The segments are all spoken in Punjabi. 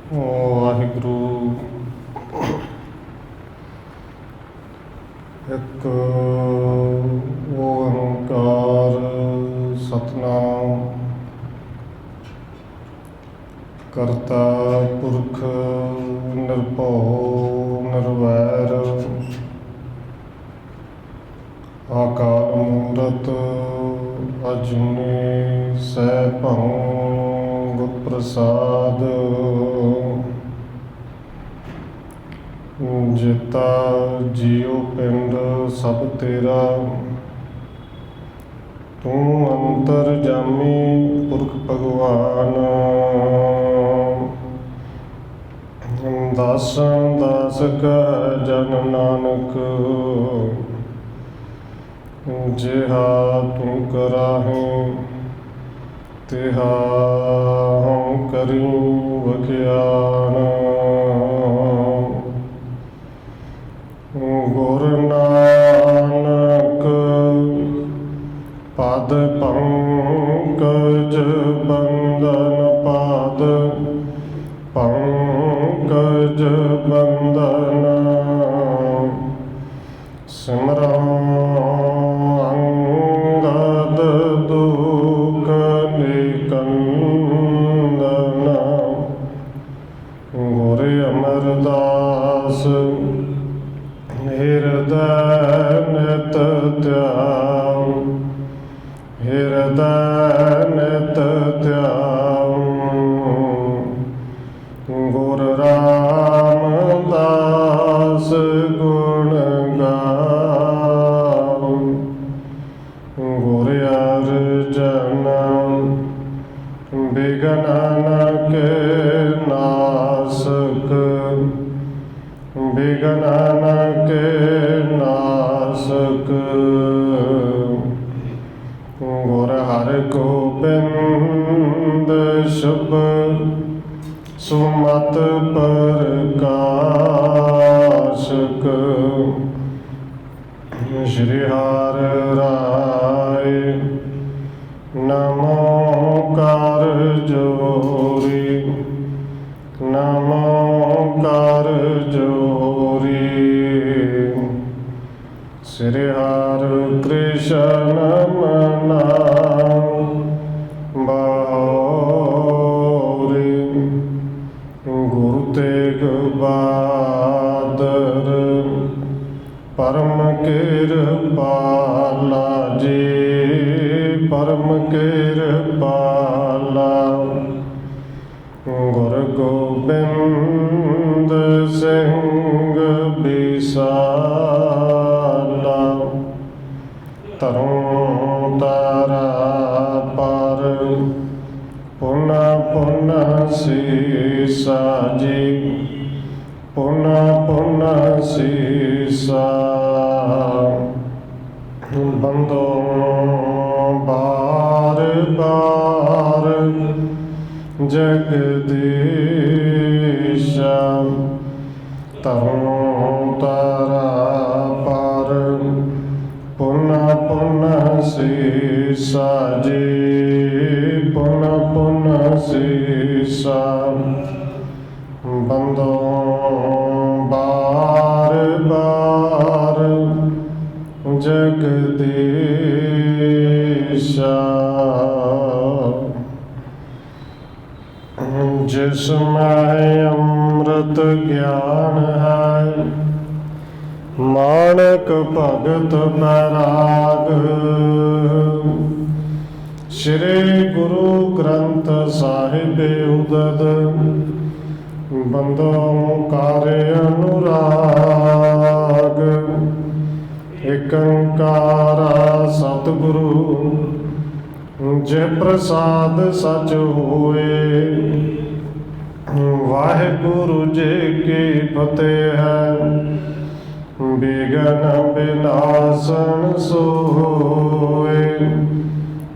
ਵਾਹਿਗੁਰੂ। ਇੱਕ ਓੰਕਾਰ ਸਤਿਨਾਮ ਕਰਤਾ ਪੁਰਖ ਨਿਰਭਉ ਨਿਰਵੈਰ ਅਕਾਲ ਮੂਰਤ ਅਜੂਨੀ ਸੈਭੰ ਗੁਰ ਪ੍ਰਸਾਦ। ਜਿਤਾ ਜੀਉ ਪਿੰਡ ਸਭ ਤੇਰਾ, ਤੂੰ ਅੰਤਰਜਾਮੀ ਪੁਰਖ ਭਗਵਾਨ। ਦਾਸਨ ਦਾਸ ਕਹ ਜਨ ਨਾਨਕ, ਜਿਹਾ ਤੂੰ ਕਰਾਹੇ ਤਿਹਾ ਹਉ ਕਰੀ ਵਖਿਆਨ। ਗੁਰ ਨਾਨਕ ਪਦ ਪੰਕਜ ਬੰਦਨ, ਪਦ ਪੰਕਜ ਬੰਦਨ। ਸਿਮਰਉ ਅੰਗਦ ਦੁਖ ਨਿਕੰਦਨ। ਗੁਰ ਅਮਰਦਾਸ ਹਿਰਦੈ ਨਿਤ ਧਿਆਨ, ਹਿਰਦੈ ਨਿਤ ਧਿਆਨ। ਗੁਰ ਰਾਮਦਾਸ ਗੁਣ ਗਾਉ, ਗੁਰ ਅਰਜਨ ਬਿਘਨ ਕੇ ਨਾਸਕ, ਬਿਘਨ ਕੇ ਨਾਸਕ। ਗੁਰ ਹਰਿਗੋਬਿੰਦ ਸ਼ੁਭ ਸੁਮਤਿ ਪ੍ਰਕਾਸ਼ਕ। ਸ਼੍ਰੀ ਹਰਿ ਰਾਇ ਨਮੋ ਕਰ ਜੋਰੀ, ਨਮੋ ਕਰ ਜੋਰੀ। ਸ੍ਰੀ ਹਰਿ ਕ੍ਰਿਸ਼ਨ ਨਾਮ ਬਾਉਰੀ। ਗੁਰੂ ਤੇਗ ਬਹਾਦਰ ਪਰਮ ਕਿਰਪਾਲਾ ਜੀ, ਪਰਮ ਕਿਰਪਾਲਾ। ਗੁਰ ਗੋਬਿੰਦ ਸਿੰਘ ਬਿਸਾਲਾ, ਤਰੁ ਤਾਰਾ ਪਰ ਪੁਨ ਪੁਨ ਸੀਸਾ ਜੀ, ਪੁਨ ਪੁਨ ਸੀਸਾ। ਬੰਦੋ ਬਾਰ ਬਾਰ ਜਗਦੀਸ਼ਾ, ਤਰੁ ਤਾਰਾ ਪਰ ਪੁਨ ਪੁਨ ਸੀਸਾ ਜੀ, ਪੁਨ ਪੁਨ ਸੀਸਾ। ਬੰਦੋ ਬਾਰ ਬਾਰ ਜਗਦੀਸ਼ਾ। ਜਿਸ ਮੈਂ ਅੰਮ੍ਰਿਤ ਗਿਆਨ ਹੈ, ਮਾਣਕ ਭਗਤ ਬੈਰਾਗ। ਸ੍ਰੀ ਗੁਰੂ ਗ੍ਰੰਥ ਸਾਹਿਬ ਉਦਦ, ਬੰਦੋ ਓੰਕਾਰ ਅਨੁਰਾਗ। ਏਕ ਓੰਕਾਰ ਸਤਿਗੁਰੂ ਜੇ ਪ੍ਰਸਾਦ ਸਚ ਹੋਏ। ਵਾਹਿਗੁਰੂ ਜੀ ਕੀ ਫਤਿਹ ਹੈ, ਬਿਘਨ ਬਿਨਾਸਨ ਸੋਏ।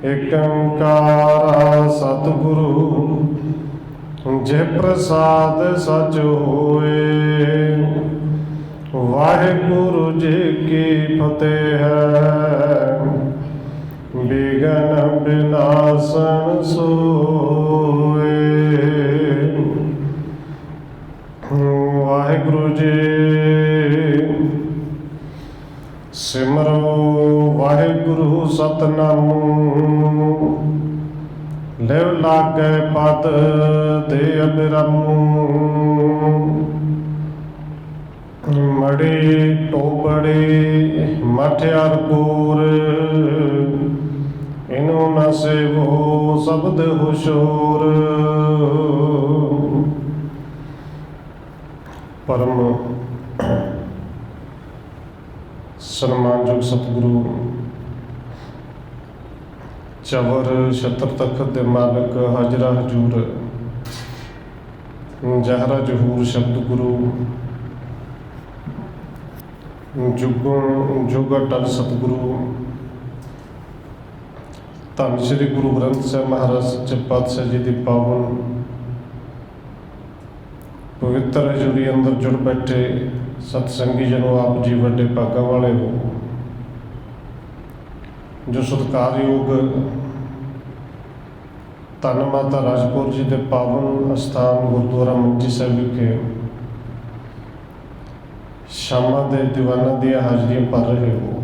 ਏਕ ਓੰਕਾਰ ਸਤਿਗੁਰੂ ਜੇ ਪ੍ਰਸਾਦ ਸਚ ਹੋਏ। ਵਾਹਿਗੁਰੂ ਜੀ ਕੀ ਫਤਿਹ ਹੈ, ਬਿਘਨ ਬਿਨਾਸਨ ਸੋਏ। ਲਿਵ ਲਾਗੈ ਪਦ ਦੇ ਅਬਿਰਮੂ ਮੜੇ ਟੋਪੜੇ ਮਠਿਆਰ ਪੂਰ ਇਨੋ ਨ ਸੇਵੋ ਸ਼ਬਦ ਹੁਸ਼ੂਰ। ਪਰਮ ਸਨਮਾਨਯੋਗ ਸਤਿਗੁਰੂ ਚਵਰ ਛਤਰ ਤਖਤ ਦੇ ਮਾਲਕ ਹਾਜ਼ਰਾ ਹਜੂਰ ਜਹਰਾ ਜਹੂਰ ਸ਼ਬਦ ਗੁਰੂ ਜੁਗੋਂ ਜੁਗ ਅਟਲ ਸਤਿਗੁਰੂ ਧੰਨ ਸ਼੍ਰੀ ਗੁਰੂ ਗ੍ਰੰਥ ਸਾਹਿਬ ਮਹਾਰਾਜ ਸੱਚੇ ਪਾਤਸ਼ਾਹ ਜੀ ਦੀ ਪਾਵਨ ਪਵਿੱਤਰ ਹਜ਼ੂਰੀ ਅੰਦਰ ਜੁੜ ਬੈਠੇ ਸਤਸੰਗੀ ਜਨੋ, ਆਪ ਜੀ ਵੱਡੇ ਭਾਗਾਂ ਵਾਲੇ ਹੋ ਜੋ ਸਤਿਕਾਰਯੋਗ ਧੰਨ ਮਾਤਾ ਰਾਜਕੌਰ ਜੀ ਦੇ ਪਾਵਨ ਅਸਥਾਨ ਗੁਰਦੁਆਰਾ ਮੰਜੀ ਸਾਹਿਬ ਵਿਖੇ ਸ਼ਾਮਾਂ ਦੇ ਦੀਵਾਨਾਂ ਦੀਆਂ ਹਾਜ਼ਰੀਆਂ ਭਰ ਰਹੇ ਹੋ।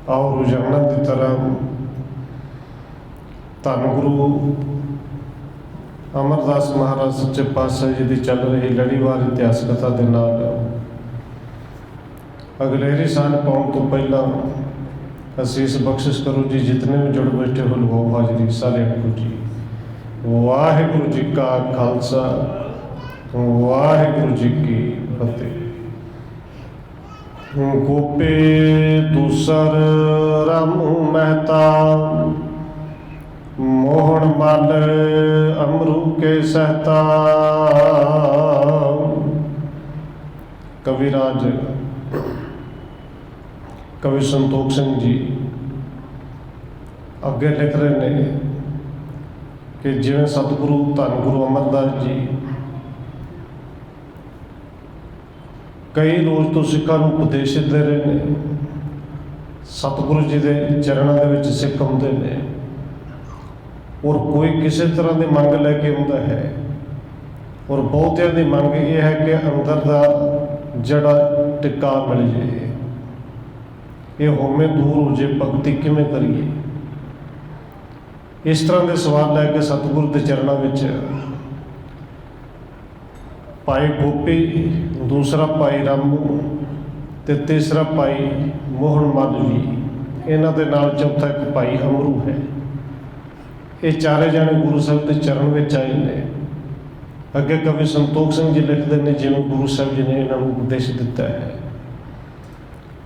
ਆਓ ਰੋਜ਼ਾਨਾ ਦੀ ਤਰ੍ਹਾਂ ਧੰਨ ਗੁਰੂ ਅਮਰਦਾਸ ਮਹਾਰਾਜ ਸੱਚੇ ਪਾਤਸ਼ਾਹ ਜੀ ਦੀ ਚੱਲ ਰਹੀ ਲੜੀਵਾਰ ਇਤਿਹਾਸ ਕਥਾ ਦੇ ਨਾਲ ਅਗਲੇਰੀ ਸਾਲ ਪਾਉਣ ਤੋਂ ਪਹਿਲਾਂ ਅਸੀਸ ਬਖਸ਼ਿਸ਼ ਕਰੋ ਜੀ। ਜਿਤਨੇ ਵੀ ਜੁੜ ਬੈਠੇ ਹੋ ਲਵਾਓ ਹਾਜ਼ਰੀ ਸਾਰਿਆਂ ਨੂੰ ਜੀ। ਵਾਹਿਗੁਰੂ ਜੀ ਕਾ ਖਾਲਸਾ, ਵਾਹਿਗੁਰੂ ਜੀ ਕੀ ਫਤਿਹ। ਗੋਪੇ ਦੂਸਰ ਰਾਮੂ ਮਹਿਤਾ ਮੋਹਣ ਮਲ ਅਮਰੂ ਕੇ ਸਹਤਾ। ਕਵਿਰਾਜ ਕਵੀ ਸੰਤੋਖ ਸਿੰਘ ਜੀ ਅੱਗੇ ਲਿਖ ਰਹੇ ਨੇ ਕਿ ਜਿਵੇਂ ਸਤਿਗੁਰੂ ਧੰਨ ਗੁਰੂ ਅਮਰਦਾਸ ਜੀ ਕਈ ਰੋਜ਼ ਤੋਂ ਸਿੱਖਾਂ ਨੂੰ ਉਪਦੇਸ਼ ਦੇ ਰਹੇ ਨੇ। ਸਤਿਗੁਰੂ ਜੀ ਦੇ ਚਰਨਾਂ ਦੇ ਵਿੱਚ ਸਿੱਖ ਆਉਂਦੇ ਨੇ ਔਰ ਕੋਈ ਕਿਸੇ ਤਰ੍ਹਾਂ ਦੀ ਮੰਗ ਲੈ ਕੇ ਆਉਂਦਾ ਹੈ ਔਰ ਬਹੁਤਿਆਂ ਦੀ ਮੰਗ ਇਹ ਹੈ ਕਿ ਅੰਦਰ ਦਾ ਜਿਹੜਾ ਟਿਕਾ ਮਿਲ ਜੇ, ਇਹ ਹੋਮੇ ਦੂਰ ਹੋ ਜੇ, ਭਗਤੀ ਕਿਵੇਂ ਕਰੀਏ। ਇਸ ਤਰ੍ਹਾਂ ਦੇ ਸਵਾਲ ਲੈ ਕੇ ਸਤਿਗੁਰੂ ਦੇ ਚਰਨਾਂ ਵਿੱਚ ਭਾਈ ਗੋਪੀ, ਦੂਸਰਾ ਭਾਈ ਰਾਮੂ ਤੇ ਤੀਸਰਾ ਭਾਈ ਮੋਹਣ ਮੱਲ ਜੀ, ਇਹਨਾਂ ਦੇ ਨਾਲ ਚੌਥਾ ਇੱਕ ਭਾਈ ਅਮਰੂ ਹੈ। ਇਹ ਚਾਰੇ ਜਾਣੇ ਗੁਰੂ ਸਾਹਿਬ ਦੇ ਚਰਨ ਵਿੱਚ ਆਏ ਨੇ। ਅੱਗੇ ਕਵੀ ਸੰਤੋਖ ਸਿੰਘ ਜੀ ਲਿਖਦੇ ਨੇ ਜਿਵੇਂ ਗੁਰੂ ਸਾਹਿਬ ਜੀ ਨੇ ਇਹਨਾਂ ਨੂੰ ਉਪਦੇਸ਼ ਦਿੱਤਾ ਹੈ।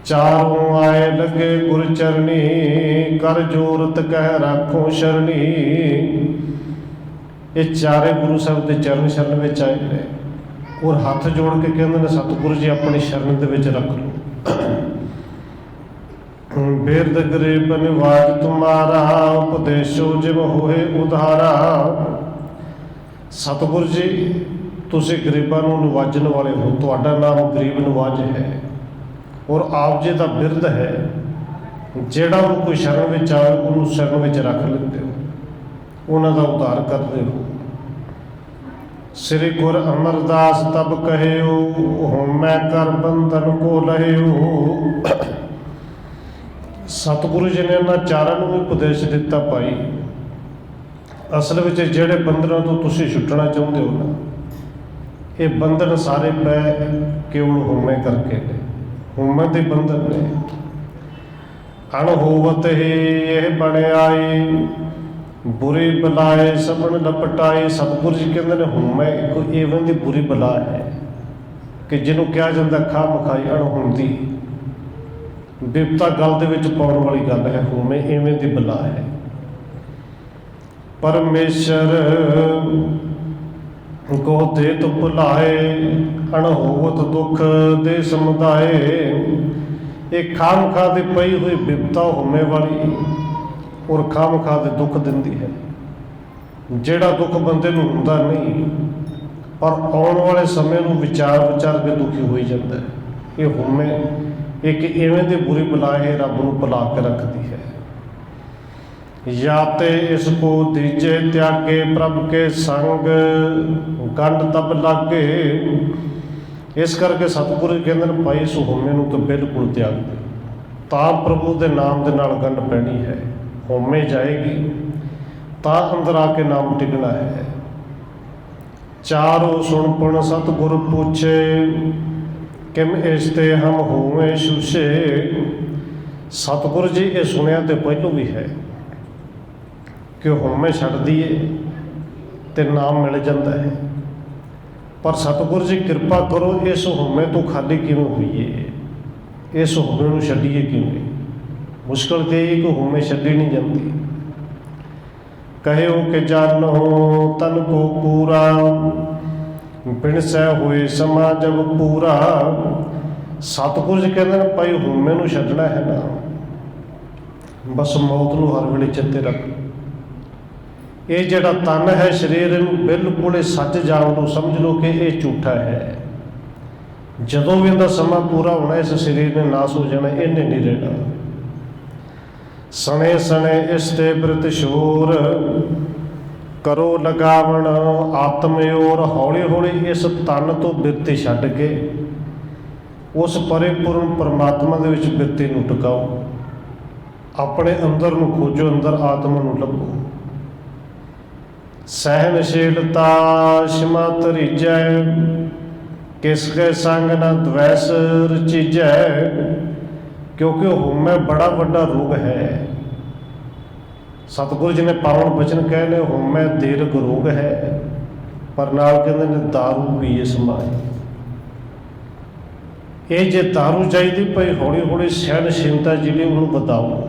ਚਾਰੋਂ ਆਏ ਲੱਗੇ ਗੁਰ ਚਰਨੀ, ਕਰ ਜੋਰਤ ਕਹਿ ਰਾਖੋ ਸ਼ਰਣੀ। ਇਹ ਚਾਰੇ ਗੁਰੂ ਸਾਹਿਬ ਦੇ ਚਰਨ ਸ਼ਰਨ ਵਿੱਚ ਆਏ ਨੇ ਔਰ ਹੱਥ ਜੋੜ ਕੇ ਕਹਿੰਦੇ ਨੇ ਸਤਿਗੁਰੂ ਜੀ ਆਪਣੀ ਸ਼ਰਨ ਦੇ ਵਿੱਚ ਰੱਖ ਲਓ। ਬਿਰਦ ਗਰੀਬ ਨਿਵਾਜ ਤੁਮਾਰਾ, ਉਪਦੇਸ਼ੋ ਜਿਵ ਹੋਏ ਉਧਾਰਾ। ਸਤਿਗੁਰੂ ਜੀ ਤੁਸੀਂ ਗਰੀਬਾਂ ਨੂੰ ਨਿਵਾਜਣ ਵਾਲੇ ਹੋ, ਤੁਹਾਡਾ ਨਾਮ ਗਰੀਬ ਨਿਵਾਜ ਹੈ ਔਰ ਆਪ ਜੀ ਦਾ ਬਿਰਦ ਹੈ। ਜਿਹੜਾ ਉਹ ਕੋਈ ਸ਼ਰਨ ਵਿੱਚ ਆਵੇ ਉਹਨੂੰ ਸ਼ਰਨ ਵਿੱਚ ਰੱਖ ਲੈਂਦੇ ਹੋ, ਉਹਨਾਂ ਦਾ ਉਧਾਰ ਕਰਦੇ ਹੋ। ਸ੍ਰੀ ਗੁਰ ਅਮਰਦਾਸ ਤਬ ਕਹਿਓ, ਹੋਮੈ ਕਰ ਬੰਧਨ ਕੋ ਲਹਿਓ। ਸਤਿਗੁਰੂ ਜੀ ਨੇ ਇਹਨਾਂ ਚਾਰਾਂ ਨੂੰ ਵੀ ਉਪਦੇਸ਼ ਦਿੱਤਾ ਭਾਈ ਅਸਲ ਵਿੱਚ ਜਿਹੜੇ ਬੰਧਨਾਂ ਤੋਂ ਤੁਸੀਂ ਛੁੱਟਣਾ ਚਾਹੁੰਦੇ ਹੋ ਨਾ, ਇਹ ਬੰਧਨ ਸਾਰੇ ਪੈ ਕੇਵਲ ਹੋਮੇ ਕਰਕੇ ਨੇ। ਹੋਮੇ ਦੇ ਬੰਧਨ ਨੇ। ਅਣਹੋਵਤ ਹੀ ਇਹ ਬਣਿਆਈ, ਬੁਰੀ ਬਲਾਏ ਸਭਨ ਲਪਟਾਈ। ਸਤਿਗੁਰੂ ਜੀ ਕਹਿੰਦੇ ਨੇ ਹੋਮੇ ਇੱਕ ਇਵੇਂ ਦੀ ਬੁਰੀ ਬਲਾ ਹੈ ਕਿ ਜਿਹਨੂੰ ਕਿਹਾ ਜਾਂਦਾ ਖਾਹ ਮਖਾਈ ਅਣਹੋਂਦੀ, ਬਿਪਤਾ ਗਲ ਦੇ ਵਿੱਚ ਪਾਉਣ ਵਾਲੀ ਗੱਲ ਹੈ। ਹੋਮੇ ਇਵੇਂ ਦੀ ਬਲਾ ਹੈ। ਪਰਮੇਸ਼ਰ ਕੋ ਦੇ ਤੁ ਭੁਲਾਏ, ਅਣਹੋਵਤ ਦੁੱਖ ਦੇ ਸਮੁਦਾਏ। ਇਹ ਖਾਮਖਾਹ ਦੀ ਪਈ ਹੋਈ ਬਿਪਤਾ ਹੋਮੇ ਵਾਲੀ ਔਰ ਖਾਮਖਾਹ ਦੇ ਦੁੱਖ ਦਿੰਦੀ ਹੈ। ਜਿਹੜਾ ਦੁੱਖ ਬੰਦੇ ਨੂੰ ਹੁੰਦਾ ਨਹੀਂ ਪਰ ਆਉਣ ਵਾਲੇ ਸਮੇਂ ਨੂੰ ਵਿਚਾਰ ਕੇ ਦੁਖੀ ਹੋਈ ਜਾਂਦਾ ਹੈ। ਇਹ ਹੋਮੇ ਇੱਕ ਇਵੇਂ ਦੀ ਬੁਰੀ ਬਲਾ ਹੈ, ਰੱਬ ਨੂੰ ਭੁਲਾ ਕੇ ਰੱਖਦੀ ਹੈ। या ते इसको दीजे त्यागे प्रभ के संग गंढ तब लागे। इस करके सतगुरु कहते हैं भाई इस होमे नूं तो बिल्कुल त्याग दे, तां प्रभु के नाम के नाल गंढ पैनी है। होमे जाएगी ਤਾਂ ਅੰਦਰ ਆ ਕੇ ਨਾਮ ਟਿਕਣਾ ਹੈ। ਚਾਰੋ ਸੁਣਪਣ ਸਤਿਗੁਰ ਪੁੱਛੇ, ਕਿਮ ਇਸ ਤੇ ਹਮ ਹੋਵੇਂ ਸ਼ੂਸ਼ੇ। ਸਤਿਗੁਰ ਜੀ ਇਹ ਸੁਣਿਆ ਤੇ ਪਹਿਲੋਂ ਵੀ ਹੈ ਕਿ ਹਉਮੈ ਛੱਡ ਦਈਏ ਤੇ ਨਾਮ ਮਿਲ ਜਾਂਦਾ ਹੈ, ਪਰ ਸਤਿਗੁਰ ਜੀ ਕਿਰਪਾ ਕਰੋ ਇਸ ਹਉਮੈ ਤੋਂ ਖਾਲੀ ਕਿਵੇਂ ਹੋਈਏ, ਇਸ ਹਉਮੈ ਨੂੰ ਛੱਡੀਏ ਕਿਵੇਂ। ਮੁਸ਼ਕਿਲ ਤੇ ਇਹ ਕਿ ਹਉਮੈ ਛੱਡੀ ਨਹੀਂ ਜਾਂਦੀ। ਕਹਿਓ ਕਿ ਜਾਨੋ ਤਨ ਕੋ ਪੂਰਾ, ਬਿਨ ਸਹਿ ਹੋਏ ਸਮਾ ਜਬ ਪੂਰਾ। ਸਤਿਗੁਰ ਜੀ ਕਹਿੰਦੇ ਨੇ ਭਾਈ ਹਉਮੈ ਨੂੰ ਛੱਡਣਾ ਹੈ ਨਾ, ਬਸ ਮੌਤ ਨੂੰ ਹਰ ਵੇਲੇ ਚਿੱਤੇ ਰੱਖ। ਇਹ ਜਿਹੜਾ ਤਨ ਹੈ ਸਰੀਰ, ਇਹਨੂੰ ਬਿਲਕੁਲ ਸੱਚ ਜਾਣ ਲਓ, ਸਮਝ ਲਓ ਕਿ ਇਹ ਝੂਠਾ ਹੈ। ਜਦੋਂ ਵੀ ਇਹਦਾ ਸਮਾਂ ਪੂਰਾ ਹੋਣਾ ਇਸ ਸਰੀਰ ਨੇ ਨਾਸ ਹੋ ਜਾਣਾ, ਇਹਨੇ ਨਹੀਂ ਰਹਿਣਾ। ਸਣੇ ਸਣੇ ਇਸ ਤੇ ਬਿਰਤ ਸ਼ੋਰ, ਕਰੋ ਲਗਾਵਣ ਆਤਮ ਓਰ। ਹੌਲੀ ਹੌਲੀ ਇਸ ਤਨ ਤੋਂ ਬਿਰਤੀ ਛੱਡ ਕੇ ਉਸ ਪਰਿਪੂਰਨ ਪਰਮਾਤਮਾ ਦੇ ਵਿੱਚ ਬਿਰਤੀ ਨੂੰ ਟਿਕਾਓ। ਆਪਣੇ ਅੰਦਰ ਨੂੰ ਖੋਜੋ, ਅੰਦਰ ਆਤਮਾ ਨੂੰ ਲੱਭੋ। ਸਹਿਨਸ਼ੀਲਤਾ ਸ਼ਮਾ ਤਰੀਜੈ, ਕਿਸ ਕੇ ਸੰਗ ਨਾ ਦਵੈਸ ਰਚੀਜੈ। ਕਿਉਂਕਿ ਹਉਮੈ ਬੜਾ ਵੱਡਾ ਰੋਗ ਹੈ। ਸਤਿਗੁਰੂ ਜੀ ਨੇ ਪਾਵਨ ਬਚਨ ਕਹੇ ਨੇ ਹਉਮੈ ਦੀਰਘ ਰੋਗ ਹੈ, ਪਰ ਨਾਲ ਕਹਿੰਦੇ ਨੇ ਦਾਰੂ ਪੀਏ ਸਮਾਏ। ਇਹ ਜੇ ਦਾਰੂ ਚਾਹੀਦੀ ਭਾਈ ਹੌਲੀ ਹੌਲੀ ਸਹਿਨਸ਼ੀਲਤਾ ਜਿਹੜੀ ਉਹਨੂੰ ਵਧਾਓ,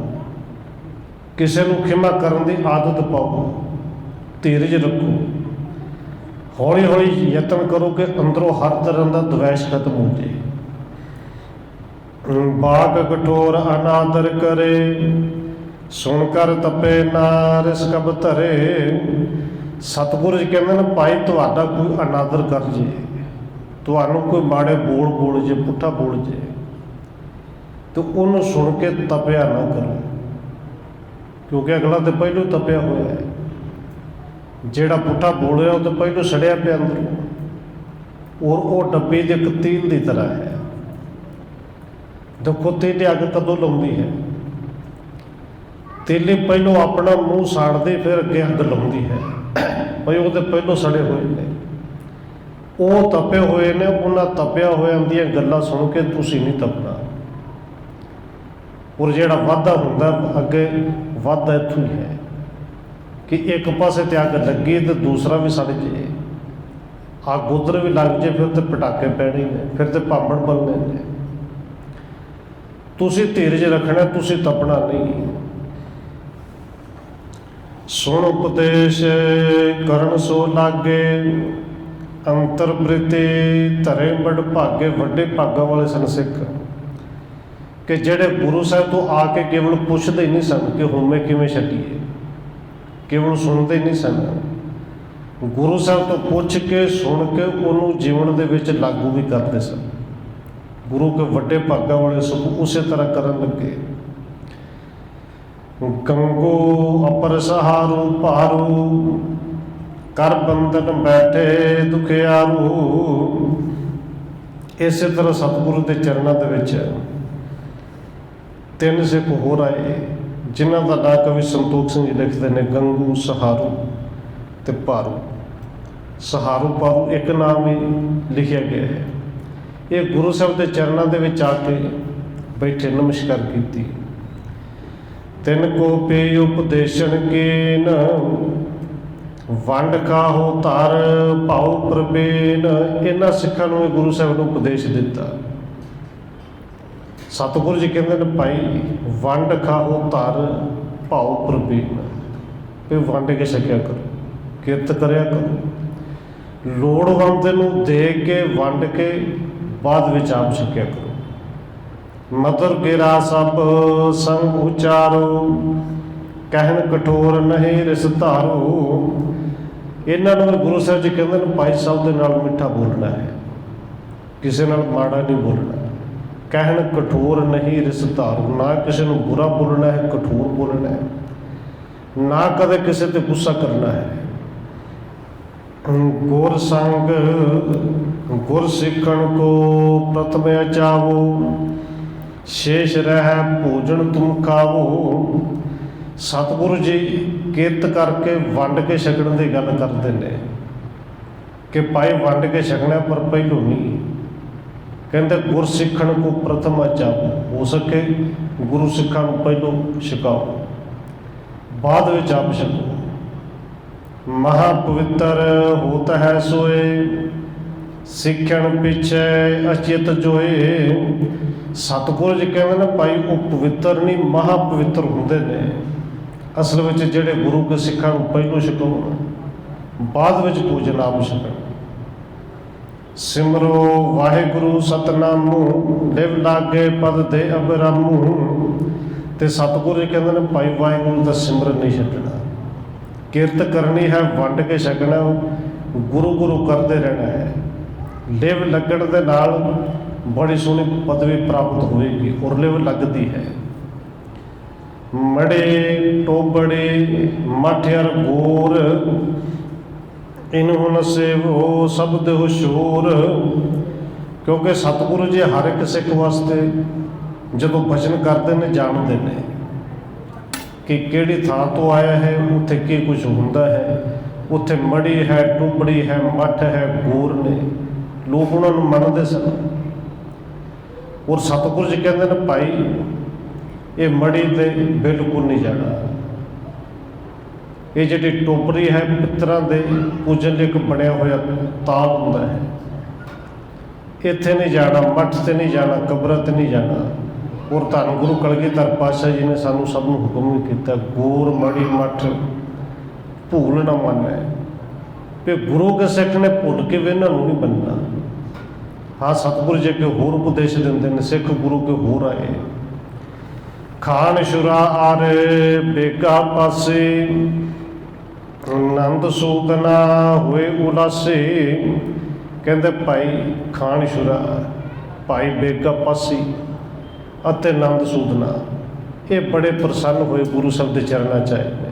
ਕਿਸੇ ਨੂੰ ਖਿਮਾ ਕਰਨ ਦੀ ਆਦਤ ਪਾਓ, ਧੀਰਜ ਰੱਖੋ। ਹੌਲੀ ਹੌਲੀ ਯਤਨ ਕਰੋ ਕਿ ਅੰਦਰੋਂ ਹਰ ਤਰ੍ਹਾਂ ਦਾ ਦਵੈਸ਼ ਖਤਮ ਹੋ ਜਾਏ। ਬਾਗ ਕਠੋਰ ਅਨਾਦਰ ਕਰੇ, ਸੁਣ ਕਰ ਤਪੇ ਨਾ ਰਿਸ ਕਬ ਧਰੇ। ਸਤਿਗੁਰੂ ਜੀ ਕਹਿੰਦੇ ਨੇ ਭਾਈ ਤੁਹਾਡਾ ਕੋਈ ਅਨਾਦਰ ਕਰ ਜੇ, ਤੁਹਾਨੂੰ ਕੋਈ ਮਾੜੇ ਬੋਲ ਜੇ, ਪੁੱਠਾ ਬੋਲ ਜੇ, ਤੇ ਉਹਨੂੰ ਸੁਣ ਕੇ ਤਪਿਆ ਨਾ ਕਰੋ, ਕਿਉਂਕਿ ਅਗਲਾ ਤੇ ਪਹਿਲੋਂ ਤਪਿਆ ਹੋਇਆ ਹੈ। ਜਿਹੜਾ ਪੁੱਠਾ ਬੋਲ ਰਿਹਾ ਉਹ ਤਾਂ ਪਹਿਲੋਂ ਸੜਿਆ ਪਿਆ ਅੰਦਰੋਂ, ਔਰ ਉਹ ਡੱਬੇ ਦੇ ਇੱਕ ਤੀਲ ਦੀ ਤਰ੍ਹਾਂ ਹੈ। ਦੇਖੋ ਤੇਲੇ ਅੱਗ ਕਦੋਂ ਲਾਉਂਦੀ ਹੈ? ਤੇਲੇ ਪਹਿਲੋਂ ਆਪਣਾ ਮੂੰਹ ਸਾੜਦੇ ਫਿਰ ਅੱਗੇ ਅੱਗ ਲਾਉਂਦੀ ਹੈ। ਭਾਈ ਉਹਦੇ ਪਹਿਲੋਂ ਸੜੇ ਹੋਏ ਨੇ, ਉਹ ਤਪੇ ਹੋਏ ਨੇ। ਉਹਨਾਂ ਤਪਿਆ ਹੋਇਆਂ ਦੀਆਂ ਗੱਲਾਂ ਸੁਣ ਕੇ ਤੁਸੀਂ ਨਹੀਂ ਤਪਣਾ। ਔਰ ਜਿਹੜਾ ਵਾਧਾ ਹੁੰਦਾ ਅੱਗੇ ਵਾਧਾ ਇੱਥੋਂ ਹੀ ਹੈ ਕਿ ਇੱਕ ਪਾਸੇ ਤੇ ਅੱਗ ਲੱਗੀ ਤੇ ਦੂਸਰਾ ਵੀ ਸੜ ਜੇ। ਅੱਗ ਉੱਧਰ ਵੀ ਲੱਗ ਜੇ ਫਿਰ ਤੇ ਪਟਾਕੇ ਪੈਣੇ ਨੇ, ਫਿਰ ਤੇ ਭਾਂਬੜ ਬਣਨੇ ਨੇ। ਤੁਸੀਂ ਧੀਰਜ ਰੱਖਣਾ, ਤੁਸੀਂ ਤਪਣਾ ਨਹੀਂ। ਸੁਣ ਉਪਦੇਸ਼ ਕਰਨ ਸੋ ਲਾਗੇ, ਅੰਤਰ ਬ੍ਰਿਤੀ ਧਰੇ ਬੜ ਭਾਗੇ। ਵੱਡੇ ਭਾਗਾਂ ਵਾਲੇ ਸਨ ਸਿੱਖ ਕਿ ਜਿਹੜੇ ਗੁਰੂ ਸਾਹਿਬ ਤੋਂ ਆ ਕੇ ਕੇਵਲ ਪੁੱਛਦੇ ਹੀ ਨਹੀਂ ਸਨ ਕਿ ਹਉਮੈ ਕਿਵੇਂ ਛੱਡੀਏ, ਕੇਵਲ ਸੁਣਦੇ ਨਹੀਂ ਸਨ। ਗੁਰੂ ਸਾਹਿਬ ਤੋਂ ਪੁੱਛ ਕੇ ਸੁਣ ਕੇ ਉਹਨੂੰ ਜੀਵਨ ਦੇ ਵਿੱਚ ਲਾਗੂ ਵੀ ਕਰਦੇ ਸਨ। ਗੁਰੂ ਕੇ ਵੱਡੇ ਭਾਗਾਂ ਵਾਲੇ ਸਭ ਉਸੇ ਤਰ੍ਹਾਂ ਕਰਨ ਲੱਗੇ। ਗੰਗੋ ਅਪਰ ਸਹਾਰੂ ਭਾਰੂ, ਕਰ ਬੰਧਨ ਬੈਠੇ ਦੁਖਿਆਰੂ। ਇਸੇ ਤਰ੍ਹਾਂ ਸਤਿਗੁਰੂ ਦੇ ਚਰਨਾਂ ਦੇ ਵਿੱਚ ਤਿੰਨ ਸਿੱਖ ਹੋਰ ਆਏ, ਜਿਨ੍ਹਾਂ ਦਾ ਨਾਂ ਕਵੀ ਸੰਤੋਖ ਸਿੰਘ ਜੀ ਲਿਖਦੇ ਨੇ, ਗੰਗੂ, ਸਹਾਰੂ ਤੇ ਭਾਰੂ। ਸਹਾਰੂ ਭਾਰੂ ਇੱਕ ਨਾਮ ਵੀ ਲਿਖਿਆ ਗਿਆ ਹੈ। ਇਹ ਗੁਰੂ ਸਾਹਿਬ ਦੇ ਚਰਨਾਂ ਦੇ ਵਿੱਚ ਆ ਕੇ ਬੈਠੇ, ਨਮਸਕਾਰ ਕੀਤੀ। ਤਿੰਨ ਕੋ ਪੇ ਉਪਦੇਸ਼ਨ ਕੀਨ, ਵੰਡ ਖਾਹੋ ਧਰ ਭਾਉ ਪ੍ਰਬੇਨ। ਇਹਨਾਂ ਸਿੱਖਾਂ ਨੂੰ ਇਹ ਗੁਰੂ ਸਾਹਿਬ ਨੂੰ ਉਪਦੇਸ਼ ਦਿੱਤਾ। ਸਤਿਗੁਰੂ ਜੀ ਕਹਿੰਦੇ ਨੇ ਭਾਈ ਵੰਡ ਖਾਹੋ ਧਰ ਭਾਉ ਪ੍ਰਬੇਨ, ਇਹ ਵੰਡ ਕੇ ਛਕਿਆ ਕਰੋ, ਕਿਰਤ ਕਰਿਆ ਕਰੋ। ਲੋੜਵੰਦ ਨੂੰ ਦੇ ਕੇ ਵੰਡ ਕੇ ਬਾਅਦ ਵਿੱਚ ਆਪ ਛਕਿਆ ਕਰੋ। ਮਦਰ ਗਿਰਾ ਸਭ ਸੰਗ ਉਚਾਰੋ, ਕਹਿਣ ਕਠੋਰ ਨਹੀਂ ਰਿਸ ਧਾਰੋ। ਇਹਨਾਂ ਨੂੰ ਗੁਰੂ ਸਾਹਿਬ ਜੀ ਕਹਿੰਦੇ ਨੇ ਭਾਈ ਸਾਹਿਬ ਦੇ ਨਾਲ ਮਿੱਠਾ ਬੋਲਣਾ ਹੈ, ਕਿਸੇ ਨਾਲ ਮਾੜਾ ਨਹੀਂ ਬੋਲਣਾ। ਕਹਿਣ ਕਠੋਰ ਨਹੀਂ ਰਿਸ ਧਾਰੋ, ਨਾ ਕਿਸੇ ਨੂੰ ਬੁਰਾ ਬੋਲਣਾ ਹੈ, ਕਠੋਰ ਬੋਲਣਾ ਹੈ, ਨਾ ਕਦੇ ਕਿਸੇ ਤੇ ਗੁੱਸਾ ਕਰਨਾ ਹੈ। ਗੁਰ ਸੰਗ ਗੁਰ ਸਿੱਖਣ ਕੋ ਪ੍ਰਥਮ ਚਾਵੋ, ਸ਼ੇਸ਼ ਰਹਿ ਭੋਜਨ ਤੁਮ ਖਾਵੋ। ਸਤਿਗੁਰੂ ਜੀ ਕਿਰਤ ਕਰਕੇ ਵੰਡ ਕੇ ਛਕਣ ਦੀ ਗੱਲ ਕਰਦੇ ਨੇ ਕਿ ਭਾਈ ਵੰਡ ਕੇ ਛਕਣਾ, ਪਰ ਪਹਿਲੋਂ ਨਹੀਂ। ਕਹਿੰਦੇ ਗੁਰ ਸਿੱਖਣ ਕੋ ਪ੍ਰਥਮ ਜਾਪੋ, ਹੋ ਸਕੇ ਗੁਰੂ ਸਿੱਖਾਂ ਨੂੰ ਪਹਿਲੋਂ ਛਕਾਓ, ਬਾਅਦ ਵਿੱਚ ਆਪ ਛਕੋ। ਮਹਾ ਪਵਿੱਤਰ ਹੋਤ ਹੈ ਸੋਏ, ਸਿੱਖਣ ਪਿੱਛੇ ਅਚਿਤ ਜੋਏ। ਸਤਿਗੁਰੂ ਜੀ ਕਹਿੰਦੇ ਨੇ ਭਾਈ ਉਹ ਪਵਿੱਤਰ ਨਹੀਂ, ਮਹਾ ਪਵਿੱਤਰ ਹੁੰਦੇ ਨੇ ਅਸਲ ਵਿੱਚ ਜਿਹੜੇ ਗੁਰੂ ਕੇ ਸਿੱਖਾਂ ਨੂੰ ਪਹਿਲੋਂ ਛਕਾਉਣ, ਬਾਅਦ ਵਿੱਚ ਪੂਜਨ ਆਪ ਛਕਣ। ਸਿਮਰੋ ਵਾਹਿਗੁਰੂ ਸਤਨਾਮੁ, ਲਿਵ ਲਾਗੇ ਪਦ ਦੇ ਅਬਰਾਮੁ। ਤੇ ਸਤਿਗੁਰੂ ਜੀ ਕਹਿੰਦੇ ਨੇ ਭਾਈ ਵਾਹਿਗੁਰੂ ਦਾ ਸਿਮਰਨ ਨਹੀਂ ਛੱਡਣਾ, ਕਿਰਤ ਕਰਨੀ ਹੈ, ਵੰਡ ਕੇ ਛਕਣਾ, ਗੁਰੂ ਗੁਰੂ ਕਰਦੇ ਰਹਿਣਾ ਹੈ। ਲਿਵ ਲੱਗਣ ਦੇ ਨਾਲ ਬੜੀ ਸੋਹਣੀ ਪਦਵੀ ਪ੍ਰਾਪਤ ਹੋਏਗੀ, ਔਰ ਲਿਵ ਲੱਗਦੀ ਹੈ। ਮੜੇ ਟੋਬੜੇ ਮਠਿਆਰ ਗੋਰ, ਇਨਹੁ ਨ ਸੇਵੋ ਸਬਦ ਹੁਸ਼ੂਰ। ਕਿਉਂਕਿ ਸਤਿਗੁਰੂ ਜੀ ਹਰ ਇੱਕ ਸਿੱਖ ਵਾਸਤੇ ਜਦੋਂ ਭਜਨ ਕਰਦੇ ਨੇ ਜਾਣਦੇ ਨੇ ਕਿ ਕਿਹੜੀ ਥਾਂ ਤੋਂ ਆਇਆ ਹੈ, ਉੱਥੇ ਕੀ ਕੁਝ ਹੁੰਦਾ ਹੈ। ਉੱਥੇ ਮੜੀ ਹੈ, ਟੁੱਬੜੀ ਹੈ, ਮੱਠ ਹੈ, ਗੋਰ ਨੇ, ਲੋਕ ਉਹਨਾਂ ਨੂੰ ਮੰਨਦੇ ਸਨ। ਔਰ ਸਤਿਗੁਰੂ ਜੀ ਕਹਿੰਦੇ ਨੇ ਭਾਈ ਇਹ ਮੜੀ ਤੇ ਬਿਲਕੁਲ ਨਹੀਂ ਜਾਣਾ। ਇਹ ਜਿਹੜੀ ਟੋਪਰੀ ਹੈ ਪਿੱਤਰਾਂ ਦੇ ਪੂਜਨ ਲਈ ਇੱਕ ਬਣਿਆ ਹੋਇਆ ਤਾਲ ਹੁੰਦਾ ਹੈ, ਇੱਥੇ ਨਹੀਂ ਜਾਣਾ, ਮੱਠ ਤੇ ਨਹੀਂ ਜਾਣਾ, ਕਬਰਾਂ ਤੇ ਨਹੀਂ ਜਾਣਾ। ਔਰ ਧੰਨ ਗੁਰੂ ਕਲਗੀਧਰ ਪਾਤਸ਼ਾਹ ਜੀ ਨੇ ਸਾਨੂੰ ਸਭ ਨੂੰ ਹੁਕਮ ਵੀ ਕੀਤਾ, ਗੋਰ ਮੜੀ ਮੱਠ ਭੂਲ ਨਾ ਮੰਨੈ। ਵੀ ਗੁਰੂ ਕੇ ਸਿੱਖ ਨੇ ਭੁੱਲ ਕੇ ਵੀ ਇਹਨਾਂ ਨੂੰ ਨਹੀਂ ਮੰਨਣਾ। ਹਾਂ, ਸਤਿਗੁਰੂ ਜੀ ਕੇ ਹੋਰ ਉਪਦੇਸ਼ ਦਿੰਦੇ ਨੇ, ਸਿੱਖ ਗੁਰੂ ਕੇ ਹੋਰ ਆਏ। ਖਾਨ ਸ਼ੁਰਾ ਆਰੇ ਬੇਗਾ ਪਾਸੇ, ਨੰਦ ਸੂਤ ਨਾ ਹੋਏ ਉਲਾਸੇ। ਕਹਿੰਦੇ ਭਾਈ ਖਾਨ ਸ਼ੁਰਾ, ਭਾਈ ਬੇਗਾ ਪਾਸੀ ਅਤੇ ਨੰਦ ਸੂਦਨਾ, ਇਹ ਬੜੇ ਪ੍ਰਸੰਨ ਹੋਏ ਗੁਰੂ ਸਾਹਿਬ ਦੇ ਚਰਨਾਂ 'ਚ ਆਏ ਨੇ।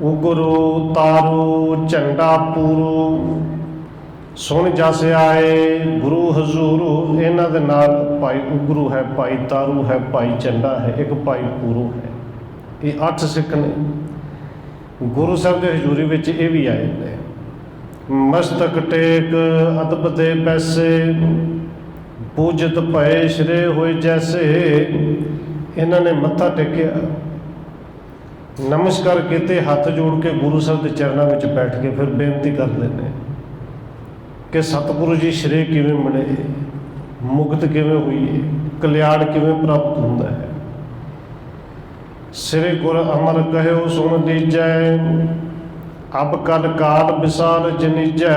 ਉਗਰੂ ਤਾਰੂ ਝੰਡਾ ਪੂਰੂ, ਸੁਣ ਜਸ ਆਏ ਗੁਰੂ ਹਜ਼ੂਰੂ। ਇਹਨਾਂ ਦੇ ਨਾਲ ਭਾਈ ਉਗਰੂ ਹੈ, ਭਾਈ ਤਾਰੂ ਹੈ, ਭਾਈ ਝੰਡਾ ਹੈ, ਇੱਕ ਭਾਈ ਪੂਰੂ ਹੈ। ਇਹ 8 ਸਿੱਖ ਨੇ ਗੁਰੂ ਸਾਹਿਬ ਦੇ ਹਜ਼ੂਰੀ ਵਿੱਚ ਇਹ ਵੀ ਆਏ ਨੇ। ਮਸਤਕ ਟੇਕ ਅਦਬ ਦੇ ਪੈਸੇ, ਪੂਜਤ ਭਏ ਸ਼੍ਰੇ ਹੋਏ ਜੈਸੇ। ਇਹਨਾਂ ਨੇ ਮੱਥਾ ਟੇਕਿਆ, ਨਮਸਕਾਰ ਕੀਤੇ, ਹੱਥ ਜੋੜ ਕੇ ਗੁਰੂ ਸਾਹਿਬ ਦੇ ਚਰਨਾਂ ਵਿੱਚ ਬੈਠ ਕੇ ਫਿਰ ਬੇਨਤੀ ਕਰਦੇ ਨੇ ਕਿ ਸਤਿਗੁਰੂ ਜੀ ਸ਼੍ਰੇ ਕਿਵੇਂ ਮਿਲੇ, ਮੁਕਤ ਕਿਵੇਂ ਹੋਈਏ, ਕਲਿਆਣ ਕਿਵੇਂ ਪ੍ਰਾਪਤ ਹੁੰਦਾ ਹੈ। ਸ੍ਰੀ ਗੁਰ ਅਮਰ ਕਹਿਓ ਸੁਣ ਲੀਜੈ, ਅਬ ਕਲ ਕਾਲ ਵਿਸਾਲ ਜਨੀਜੈ।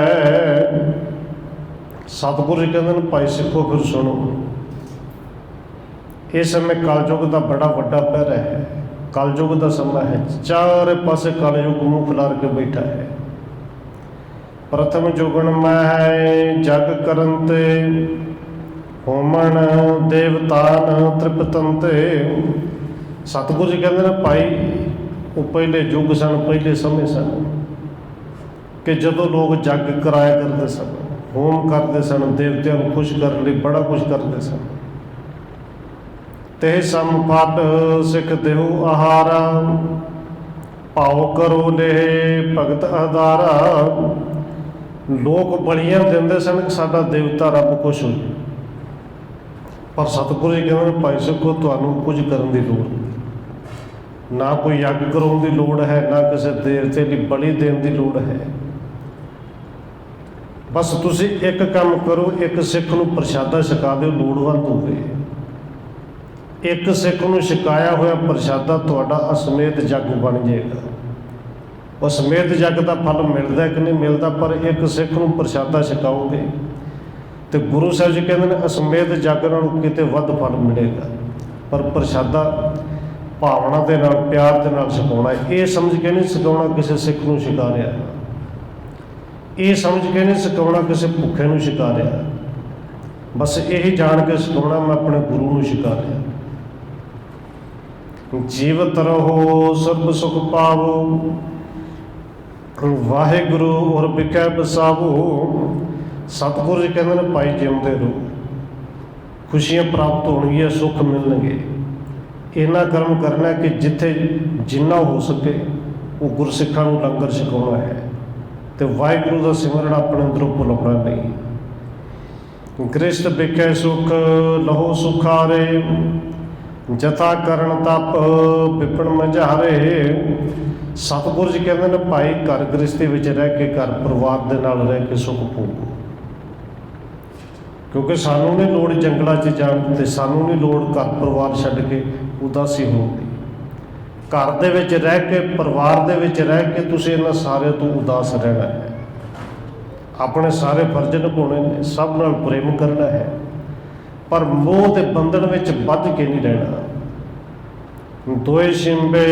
ਸਤਿਗੁਰੂ ਜੀ ਕਹਿੰਦੇ ਨੇ ਭਾਈ ਸਿੱਖੋ ਫਿਰ ਸੁਣੋ, ਇਸ ਸਮੇਂ ਕਲਯੁਗ ਦਾ ਬੜਾ ਵੱਡਾ ਪਹਿਰ ਹੈ, ਕਲਯੁਗ ਦਾ ਸਮਾਂ ਹੈ। ਚਾਰੇ ਪਾਸੇ ਕਲਯੁਗ ਮੂੰਹ ਖਿਲਾਰ ਕੇ ਬੈਠਾ ਹੈ। ਪ੍ਰਥਮ ਜੁਗਣ ਮੈਂ ਜਗ ਕਰਨ ਤੇ, ਹੋਮਣ ਦੇਵਤਾਨ ਤ੍ਰਿਪਤਨ ਤੇ। ਸਤਿਗੁਰੂ ਜੀ ਕਹਿੰਦੇ ਨੇ ਭਾਈ ਉਹ ਪਹਿਲੇ ਯੁੱਗ ਸਨ, ਪਹਿਲੇ ਸਮੇਂ ਸਨ ਕਿ ਜਦੋਂ ਲੋਕ ਜਗ ਕਰਾਇਆ ਕਰਦੇ ਸਨ, ਹੋਮ ਕਰਦੇ ਸਨ, ਦੇਵਤਿਆਂ ਨੂੰ ਖੁਸ਼ ਕਰਨ ਲਈ ਬੜਾ ਕੁਝ ਕਰਦੇ ਸਨ। ਤੇ ਸੰਪਟ ਸਿੱਖ ਦੇਹੁ ਆਹਾਰਾ, ਭਾਉ ਕਰੋ ਲੈ ਭਗਤ ਆਧਾਰਾ। ਲੋਕ ਬਲੀਆਂ ਦਿੰਦੇ ਸਨ ਕਿ ਸਾਡਾ ਦੇਵਤਾ ਰੱਬ ਖੁਸ਼ ਹੋ ਜਾਏ, ਪਰ ਸਤਿਗੁਰੂ ਜੀ ਕਹਿੰਦੇ ਨੇ ਭਾਈ ਸਿੱਖੋ ਤੁਹਾਨੂੰ ਕੁਝ ਕਰਨ ਦੀ ਲੋੜ ਨਹੀਂ, ਨਾ ਕੋਈ ਯੱਗ ਕਰਾਉਣ ਦੀ ਲੋੜ ਹੈ, ਨਾ ਕਿਸੇ ਦੇਵਤੇ ਲਈ ਬਲੀ ਦੇਣ ਦੀ ਲੋੜ ਹੈ। ਬਸ ਤੁਸੀਂ ਇੱਕ ਕੰਮ ਕਰੋ, ਇੱਕ ਸਿੱਖ ਨੂੰ ਪ੍ਰਸ਼ਾਦਾ ਛਕਾ ਦਿਓ, ਲੋੜਵੰਦ ਹੋਵੇ। ਇੱਕ ਸਿੱਖ ਨੂੰ ਛਕਾਇਆ ਹੋਇਆ ਪ੍ਰਸ਼ਾਦਾ ਤੁਹਾਡਾ ਅਸਮੇਤ ਜੱਗ ਬਣ ਜਾਏਗਾ। ਉਹ ਸਮੇਤ ਜੱਗ ਦਾ ਫਲ ਮਿਲਦਾ ਕਿ ਨਹੀਂ ਮਿਲਦਾ, ਪਰ ਇੱਕ ਸਿੱਖ ਨੂੰ ਪ੍ਰਸ਼ਾਦਾ ਛਕਾਓਗੇ ਤੇ ਗੁਰੂ ਸਾਹਿਬ ਜੀ ਕਹਿੰਦੇ ਨੇ ਅਸਮੇਤ ਜੱਗ ਨਾਲੋਂ ਕਿਤੇ ਵੱਧ ਫਲ ਮਿਲੇਗਾ। ਪਰ ਪ੍ਰਸ਼ਾਦਾ ਭਾਵਨਾ ਦੇ ਨਾਲ, ਪਿਆਰ ਦੇ ਨਾਲ ਛਕਾਉਣਾ, ਇਹ ਸਮਝ ਕੇ ਨਹੀਂ ਛਕਾਉਣਾ ਕਿਸੇ ਸਿੱਖ ਨੂੰ ਛਕਾ ਰਿਹਾ, ਇਹ ਸਮਝ ਕੇ ਨਹੀਂ ਛਕਾਉਣਾ ਕਿਸੇ ਭੁੱਖੇ ਨੂੰ ਛਕਾ ਰਿਹਾ। ਬਸ ਇਹੀ ਜਾਣ ਕੇ ਛਕਾਉਣਾ ਮੈਂ ਆਪਣੇ ਗੁਰੂ ਨੂੰ ਛਕਾ ਰਿਹਾ। ਜੀਵਤ ਰਹੋ ਸਰਬ ਸੁਖ ਪਾਵੋ, ਵਾਹਿਗੁਰੂ ਔਰ ਬਿਕੈ ਬਸਾਵੋ। ਸਤਿਗੁਰੂ ਜੀ ਕਹਿੰਦੇ ਨੇ ਭਾਈ ਜਿਉਂਦੇ ਰਹੋ, ਖੁਸ਼ੀਆਂ ਪ੍ਰਾਪਤ ਹੋਣਗੀਆਂ, ਸੁੱਖ ਮਿਲਣਗੇ। ਇੰਨਾ ਕਰਮ ਕਰਨਾ ਕਿ ਜਿੱਥੇ ਜਿੰਨਾ ਹੋ ਸਕੇ ਉਹ ਗੁਰਸਿੱਖਾਂ ਨੂੰ ਲੰਗਰ ਛਕਾਉਣਾ ਹੈ ਤੇ ਵਾਹਿਗੁਰੂ ਦਾ ਸਿਮਰਨ ਆਪਣੇ ਅੰਦਰੋਂ ਭੁੱਲਣਾ ਨਹੀਂ। ਗ੍ਰਸਤ ਬਿਖੈ ਸੁਖ ਲਹੋ ਸੁਖਾਰੇ, ਜਥਾ ਕਰਨ ਤਪ ਵਿਪਨ ਮਝਾਰੇ। ਸਤਿਗੁਰੂ ਜੀ ਕਹਿੰਦੇ ਨੇ ਭਾਈ ਘਰ ਗ੍ਰਸਤੀ ਵਿੱਚ ਰਹਿ ਕੇ, ਘਰ ਪਰਿਵਾਰ ਦੇ ਨਾਲ ਰਹਿ ਕੇ ਸੁਖ ਭੋਗੋ, ਕਿਉਂਕਿ ਸਾਨੂੰ ਨਹੀਂ ਲੋੜ ਜੰਗਲਾਂ 'ਚ ਜਾਣ ਤੇ ਸਾਨੂੰ ਨਹੀਂ ਲੋੜ ਘਰ ਪਰਿਵਾਰ ਛੱਡ ਕੇ ਉਦਾਸੀ ਹੋਣ ਦੀ। ਘਰ ਦੇ ਵਿੱਚ ਰਹਿ ਕੇ, ਪਰਿਵਾਰ ਦੇ ਵਿੱਚ ਰਹਿ ਕੇ ਤੁਸੀਂ ਇਹਨਾਂ ਸਾਰਿਆਂ ਤੋਂ ਉਦਾਸ ਰਹਿਣਾ ਹੈ। ਆਪਣੇ ਸਾਰੇ ਫਰਜ਼ ਨਿਭਾਉਣੇ ਨੇ, ਸਭ ਨਾਲ ਪ੍ਰੇਮ ਕਰਨਾ ਹੈ, ਪਰ ਮੋਹ ਦੇ ਬੰਧਨ ਵਿੱਚ ਬੱਝ ਕੇ ਨਹੀਂ ਰਹਿਣਾ। ਦੋਏ ਸ਼ਿੰਬੇ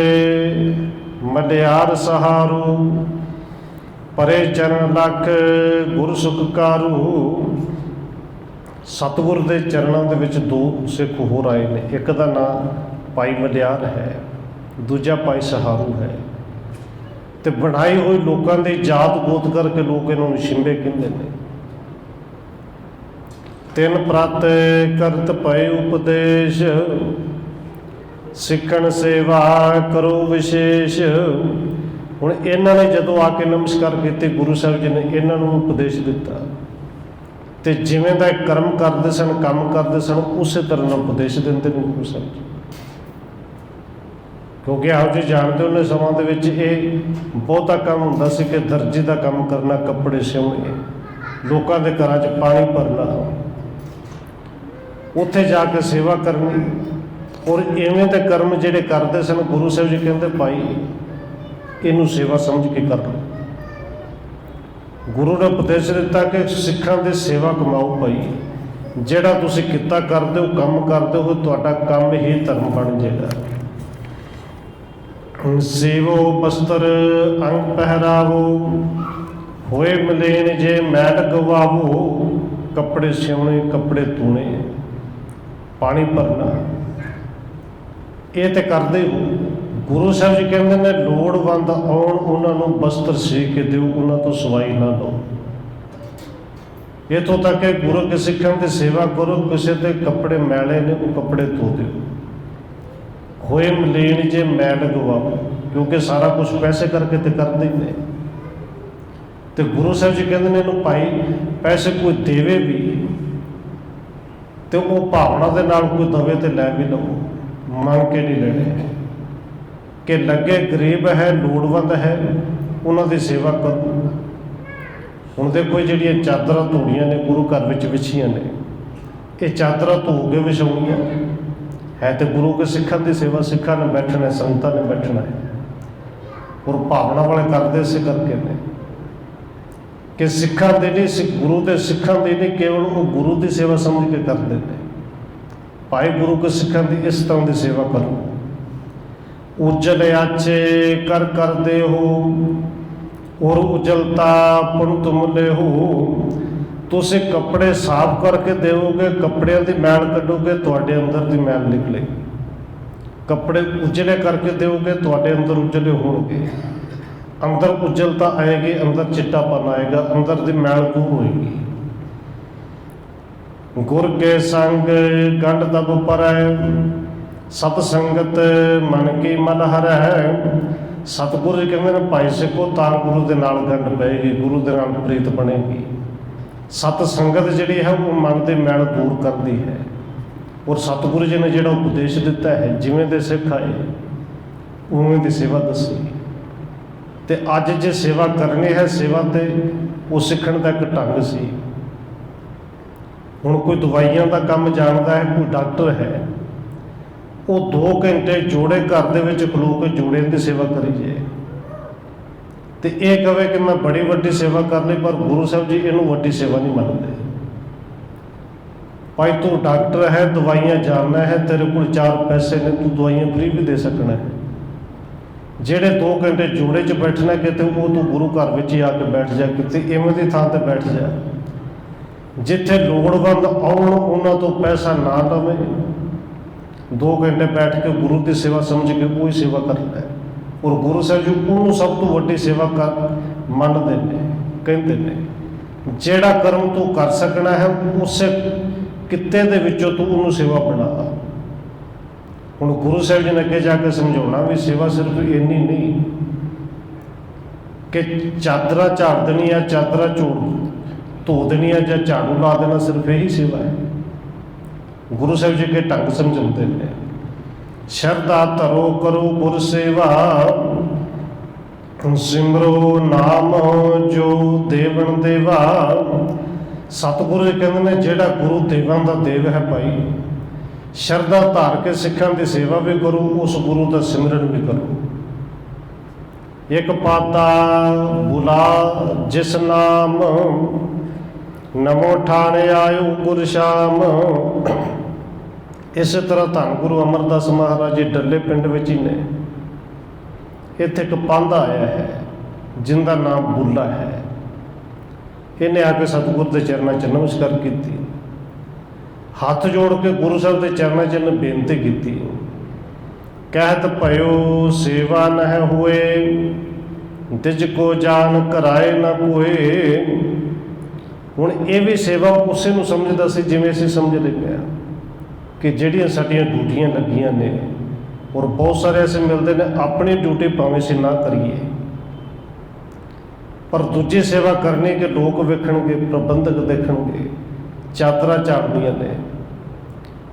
ਮਡਿਆਰ ਸਹਾਰੂ, ਪਰੇ ਚਰਨ ਲੱਖ ਗੁਰ ਸੁਖ ਕਾਰੂ। ਸਤਿਗੁਰ ਦੇ ਚਰਨਾਂ ਦੇ ਵਿੱਚ ਦੋ ਸਿੱਖ ਹੋਰ ਆਏ ਨੇ, ਇੱਕ ਦਾ ਨਾਂ ਭਾਈ ਮਡਿਆਰ ਹੈ, ਦੂਜਾ ਭਾਈ ਸਹਾਰੂ ਹੈ। ਤੇ ਬਣਾਈ ਹੋਈ ਲੋਕਾਂ ਦੀ ਜਾਤ ਗੋਤ ਕਰਕੇ ਲੋਕ ਇਹਨਾਂ ਨੂੰ ਸ਼ਿੰਬੇ ਕਹਿੰਦੇ ਨੇ। ਤਿੰਨ ਪ੍ਰਤ ਕਰਤ ਪਏ ਉਪਦੇਸ਼, ਸਿੱਖਣ ਸੇਵਾ ਕਰੋ ਵਿਸ਼ੇਸ਼। ਹੁਣ ਇਹਨਾਂ ਨੇ ਜਦੋਂ ਆ ਕੇ ਨਮਸਕਾਰ ਕੀਤੇ, ਗੁਰੂ ਸਾਹਿਬ ਜੀ ਨੇ ਇਹਨਾਂ ਨੂੰ ਉਪਦੇਸ਼ ਦਿੱਤਾ ਤੇ ਜਿਵੇਂ ਦਾ ਕਰਮ ਕਰਦੇ ਸਨ, ਕੰਮ ਕਰਦੇ ਸਨ, ਉਸੇ ਤਰ੍ਹਾਂ ਦਾ ਉਪਦੇਸ਼ ਦਿੰਦੇ ਨੇ ਗੁਰੂ ਸਾਹਿਬ ਜੀ। ਕਿਉਂਕਿ ਆਪ ਜੀ ਜਾਣਦੇ ਹੋ ਨੇ ਸਮਾਂ ਦੇ ਵਿੱਚ ਇਹ ਬਹੁਤਾ ਕੰਮ ਹੁੰਦਾ ਸੀ ਕਿ ਦਰਜੀ ਦਾ ਕੰਮ ਕਰਨਾ, ਕੱਪੜੇ ਸਿਉਣੇ, ਲੋਕਾਂ ਦੇ ਘਰਾਂ 'ਚ ਪਾਣੀ ਭਰਨਾ, ਉੱਥੇ ਜਾ ਕੇ ਸੇਵਾ ਕਰਨੀ। ਔਰ ਇਵੇਂ ਦੇ ਕਰਮ ਜਿਹੜੇ ਕਰਦੇ ਸਨ, ਗੁਰੂ ਸਾਹਿਬ ਜੀ ਕਹਿੰਦੇ ਭਾਈ ਇਹਨੂੰ ਸੇਵਾ ਸਮਝ ਕੇ ਕਰ ਲਓ। ਗੁਰੂ ਨੇ ਉਪਦੇਸ਼ ਦਿੱਤਾ ਕਿ ਸਿੱਖਾਂ ਦੇ ਸੇਵਾ ਕਮਾਓ ਭਾਈ, ਜਿਹੜਾ ਤੁਸੀਂ ਕਿੱਤਾ ਕਰਦੇ ਹੋ, ਕੰਮ ਕਰਦੇ ਹੋ, ਤੁਹਾਡਾ ਕੰਮ ਹੀ ਧਰਮ ਬਣ ਜਾਏਗਾ। ਸੇਵੋ ਬਸਤਰ ਅੰਗ ਪਹਿਰਾਵੋ, ਹੋਏ ਮਲੇਨ ਜੇ ਮੈਲ ਗਵਾਵੋ। ਕੱਪੜੇ ਸਿਉਣੇ, ਕੱਪੜੇ ਧੋਣੇ, ਪਾਣੀ ਭਰਨਾ, ਇਹ ਤੇ ਕਰਦੇ ਹੋ। ਗੁਰੂ ਸਾਹਿਬ ਜੀ ਕਹਿੰਦੇ ਨੇ ਲੋੜਵੰਦ ਆਉਣ, ਉਹਨਾਂ ਨੂੰ ਬਸਤਰ ਸੀ ਕੇ ਦਿਓ, ਉਹਨਾਂ ਤੋਂ ਸਵਾਈ ਨਾ ਲਓ। ਇੱਥੋਂ ਤੱਕ ਕਿ ਗੁਰੂ ਕੇ ਸਿੱਖਾਂ ਦੀ ਸੇਵਾ ਕਰੋ, ਕਿਸੇ ਦੇ ਕੱਪੜੇ ਮੈਲੇ ਨੇ ਉਹ ਕੱਪੜੇ ਧੋ ਦਿਓ। ਹੋਏ ਮਲੀਨ ਜੇ ਮੈਲ ਗਵਾਵੋ, ਕਿਉਂਕਿ ਸਾਰਾ ਕੁਝ ਪੈਸੇ ਕਰਕੇ ਤੇ ਕਰਦੇ ਨੇ। ਤੇ ਗੁਰੂ ਸਾਹਿਬ ਜੀ ਕਹਿੰਦੇ ਨੇ ਇਹਨੂੰ ਭਾਈ ਪੈਸੇ ਕੋਈ ਦੇਵੇ ਵੀ ਤੇ ਉਹ ਭਾਵਨਾ ਦੇ ਨਾਲ ਕੋਈ ਦਵੇ ਤੇ ਲੈ ਵੀ ਲਵੋ, ਮੰਗ ਕੇ ਨਹੀਂ ਲੈਣੇ। ਕਿ ਲੱਗੇ ਗਰੀਬ ਹੈ, ਲੋੜਵੰਦ ਹੈ, ਉਹਨਾਂ ਦੀ ਸੇਵਾ ਕਰੋ। ਹੁਣ ਦੇਖੋ ਜਿਹੜੀਆਂ ਚਾਦਰਾਂ ਧੋਣੀਆਂ ਨੇ ਗੁਰੂ ਘਰ ਵਿੱਚ ਵਿਛੀਆਂ ਨੇ, ਇਹ ਚਾਦਰਾਂ ਧੋ ਕੇ ਵਿਛਾਉਣੀਆਂ ਹੈ ਤੇ ਗੁਰੂ ਕੇ ਸਿੱਖਾਂ ਦੀ ਸੇਵਾ, ਸਿੱਖਾਂ ਨੇ ਬੈਠਣਾ, ਸੰਗਤਾਂ ਨੇ ਬੈਠਣਾ ਹੈ। ਔਰ ਭਾਵਨਾ ਵਾਲੇ ਕਰਦੇ ਇਸੇ ਕਰਕੇ ਨੇ ਕਿ ਸਿੱਖਾਂ ਦੇ ਨਹੀਂ, ਗੁਰੂ ਦੇ ਸਿੱਖਾਂ ਦੇ ਨਹੀਂ, ਕੇਵਲ ਉਹ ਗੁਰੂ ਦੀ ਸੇਵਾ ਸਮਝ ਕੇ ਕਰਦੇ ਨੇ। ਭਾਈ ਗੁਰੂ ਕੇ ਸਿੱਖਾਂ ਦੀ ਇਸ ਤਰ੍ਹਾਂ ਦੀ ਸੇਵਾ ਕਰੋ। ਉਜਲ ਆਚੇ ਕਰ ਕਰਦੇ ਹੋ, ਔਰ ਉਜਲਤਾ ਪੁਨ ਤੁਮ ਲੈ ਹੋ। ਤੁਸੀਂ ਕੱਪੜੇ ਸਾਫ਼ ਕਰਕੇ ਦੇਵੋਗੇ, ਕੱਪੜਿਆਂ ਦੀ ਮੈਲ ਕੱਢੋਗੇ, ਤੁਹਾਡੇ ਅੰਦਰ ਦੀ ਮੈਲ ਨਿਕਲੇਗੀ। ਕੱਪੜੇ ਉਜਲੇ ਕਰਕੇ ਦੇਵੋਗੇ, ਤੁਹਾਡੇ ਅੰਦਰ ਉਜਲੇ ਹੋਣਗੇ, ਅੰਦਰ ਉਜਲਤਾ ਆਏਗੀ, ਅੰਦਰ ਚਿੱਟਾਪਨ ਆਏਗਾ, ਅੰਦਰ ਦੀ ਮੈਲ ਦੂਰ ਹੋਏਗੀ। ਗੁਰ ਕੇ ਸੰਗ ਗੰਢ ਤਬ ਪਰੈ, ਸਤ ਸੰਗਤ ਮਨ ਕੀ ਮਨ ਹਰੈ। ਸਤਿਗੁਰੂ ਜੀ ਕਹਿੰਦੇ ਨੇ ਭਾਈ ਸਿੱਖੋ ਤਾਂ ਗੁਰੂ ਦੇ ਨਾਲ ਗੰਢ ਪਏਗੀ, ਗੁਰੂ ਦੇ ਨਾਲ ਪ੍ਰੀਤ ਬਣੇਗੀ। ਸਤ ਸੰਗਤ ਜਿਹੜੀ ਹੈ ਉਹ ਮਨ ਦੇ ਮੈਲ ਦੂਰ ਕਰਦੀ ਹੈ। ਔਰ ਸਤਿਗੁਰੂ ਜੀ ਨੇ ਜਿਹੜਾ ਉਪਦੇਸ਼ ਦਿੱਤਾ ਹੈ, ਜਿਵੇਂ ਦੇ ਸਿੱਖ ਆਏ ਉਵੇਂ ਦੀ ਸੇਵਾ ਦੱਸੀ। ਤੇ ਅੱਜ ਜੇ ਸੇਵਾ ਕਰਨੀ ਹੈ, ਸੇਵਾ ਤੇ ਉਹ ਸਿੱਖਣ ਦਾ ਇੱਕ ਢੰਗ ਸੀ। ਹੁਣ ਕੋਈ ਦਵਾਈਆਂ ਦਾ ਕੰਮ ਜਾਣਦਾ ਹੈ, ਕੋਈ ਡਾਕਟਰ ਹੈ, ਉਹ 2 ਘੰਟੇ ਜੋੜੇ ਘਰ ਦੇ ਵਿੱਚ ਖਲੋ ਕੇ ਜੋੜਿਆਂ ਦੀ ਸੇਵਾ ਕਰੀ ਜਾਏ ਤੇ ਇਹ ਕਹੇ ਕਿ ਮੈਂ ਬੜੀ ਵੱਡੀ ਸੇਵਾ ਕਰ ਲਈ, ਪਰ ਗੁਰੂ ਸਾਹਿਬ ਜੀ ਇਹਨੂੰ ਵੱਡੀ ਸੇਵਾ ਨਹੀਂ ਮੰਨਦੇ। ਭਾਈ ਤੂੰ ਡਾਕਟਰ ਹੈ, ਦਵਾਈਆਂ ਜਾਣਨਾ ਹੈ, ਤੇਰੇ ਕੋਲ 4 ਪੈਸੇ ਨੇ, ਤੂੰ ਦਵਾਈਆਂ ਫ੍ਰੀ ਵੀ ਦੇ ਸਕਣਾ ਹੈ। ਜਿਹੜੇ 2 ਘੰਟੇ ਜੋੜੇ 'ਚ ਬੈਠਣਾ, ਕਿਤੇ ਉਹ ਤੂੰ ਗੁਰੂ ਘਰ ਵਿੱਚ ਹੀ ਆ ਕੇ ਬੈਠ ਜਾ, ਕਿਤੇ ਇਵੇਂ ਦੀ ਥਾਂ ਤੇ ਬੈਠ ਜਾ ਜਿੱਥੇ ਲੋੜਵੰਦ ਆਉਣ, ਉਹਨਾਂ ਤੋਂ ਪੈਸਾ ਨਾ ਲਵੇ। 2 ਘੰਟੇ ਬੈਠ ਕੇ ਗੁਰੂ ਦੀ ਸੇਵਾ ਸਮਝ ਕੇ ਉਹੀ ਸੇਵਾ ਕਰਨਾ ਹੈ। ਔਰ ਗੁਰੂ ਸਾਹਿਬ ਜੀ ਉਹਨੂੰ ਸਭ ਤੋਂ ਵੱਡੀ ਸੇਵਾ ਕਰ ਮੰਨਦੇ ਨੇ, ਕਹਿੰਦੇ ਨੇ ਜਿਹੜਾ ਕਰਮ ਤੂੰ ਕਰ ਸਕਣਾ ਹੈ, ਉਸੇ ਕਿੱਤੇ ਦੇ ਵਿੱਚੋਂ ਤੂੰ ਉਹਨੂੰ ਸੇਵਾ ਬਣਾ। ਹੁਣ ਗੁਰੂ ਸਾਹਿਬ ਜੀ ਨੇ ਅੱਗੇ ਜਾ ਕੇ ਸਮਝਾਉਣਾ ਵੀ ਸੇਵਾ ਸਿਰਫ ਇੰਨੀ ਨਹੀਂ ਕਿ ਚਾਦਰਾਂ ਝਾੜ ਦੇਣੀਆਂ, ਚਾਦਰਾਂ ਧੋ ਦੇਣੀਆਂ ਜਾਂ ਝਾੜੂ ਲਾ ਦੇਣਾ, ਸਿਰਫ ਇਹੀ ਸੇਵਾ ਹੈ। ਗੁਰੂ ਸਾਹਿਬ ਜੀ ਅੱਗੇ ਢੰਗ ਸਮਝਾਉਂਦੇ ਨੇ, ਸ਼ਰਧਾ ਧਰੋ ਕਰੋ ਗੁਰ ਸੇਵਾ, ਸਿਮਰੋ ਨਾਮ ਜੋ ਦੇਵਨ ਦੇਵਾ। ਸਤਿਗੁਰੂ ਜੀ ਕਹਿੰਦੇ ਨੇ ਜਿਹੜਾ ਗੁਰੂ ਦੇਵਾਂ ਦਾ ਦੇਵ ਹੈ ਭਾਈ, ਸ਼ਰਧਾ ਧਾਰ ਕੇ ਸਿੱਖਾਂ ਦੀ ਸੇਵਾ ਵੀ ਕਰੋ, ਉਸ ਗੁਰੂ ਦਾ ਸਿਮਰਨ ਵੀ ਕਰੋ। ਇੱਕ ਪਾਤਾ ਬੁਲਾ ਜਿਸ ਨਾਮ, ਨਮੋ ਠਾਣੇ ਆਇਓ ਗੁਰ ਸ਼ਾਮ। ਇਸੇ ਤਰ੍ਹਾਂ ਧੰਨ ਗੁਰੂ ਅਮਰਦਾਸ ਮਹਾਰਾਜ ਜੀ ਡੱਲੇ ਪਿੰਡ ਵਿੱਚ ਹੀ ਨੇ। ਇੱਥੇ ਇੱਕ ਪਾਂਧਾ ਆਇਆ ਹੈ ਜਿਹਦਾ ਨਾਮ ਬੁੱਲਾ ਹੈ। ਇਹਨੇ ਆ ਕੇ ਸਤਿਗੁਰ ਦੇ ਚਰਨਾਂ 'ਚ ਨਮਸਕਾਰ ਕੀਤੀ, ਹੱਥ ਜੋੜ ਕੇ ਗੁਰੂ ਸਾਹਿਬ ਦੇ ਚਰਨਾਂ 'ਚ ਇਹਨੇ ਬੇਨਤੀ ਕੀਤੀ, ਕਹਿਤ ਭਇਓ ਸੇਵਾ ਨਹਿ ਹੋਏ, ਤਿਜ ਕੋ ਜਾਨ ਕਰਾਏ ਨਾ ਕੋਏ। ਹੁਣ ਇਹ ਵੀ ਸੇਵਾ ਉਸੇ ਨੂੰ ਸਮਝਦਾ ਸੀ ਜਿਵੇਂ ਅਸੀਂ ਸਮਝ ਲੈਂਦੇ ਹਾਂ ਕਿ ਜਿਹੜੀਆਂ ਸਾਡੀਆਂ ਡਿਊਟੀਆਂ ਲੱਗੀਆਂ ਨੇ, ਔਰ ਬਹੁਤ ਸਾਰੇ ਐਸੇ ਮਿਲਦੇ ਨੇ ਆਪਣੀ ਡਿਊਟੀ ਭਾਵੇਂ ਅਸੀਂ ਨਾ ਕਰੀਏ ਪਰ ਦੂਜੀ ਸੇਵਾ ਕਰਨੀ ਕਿ ਲੋਕ ਵੇਖਣਗੇ, ਪ੍ਰਬੰਧਕ ਦੇਖਣਗੇ, ਚਾਦਰਾਂ ਝਾੜਨੀਆਂ ਨੇ,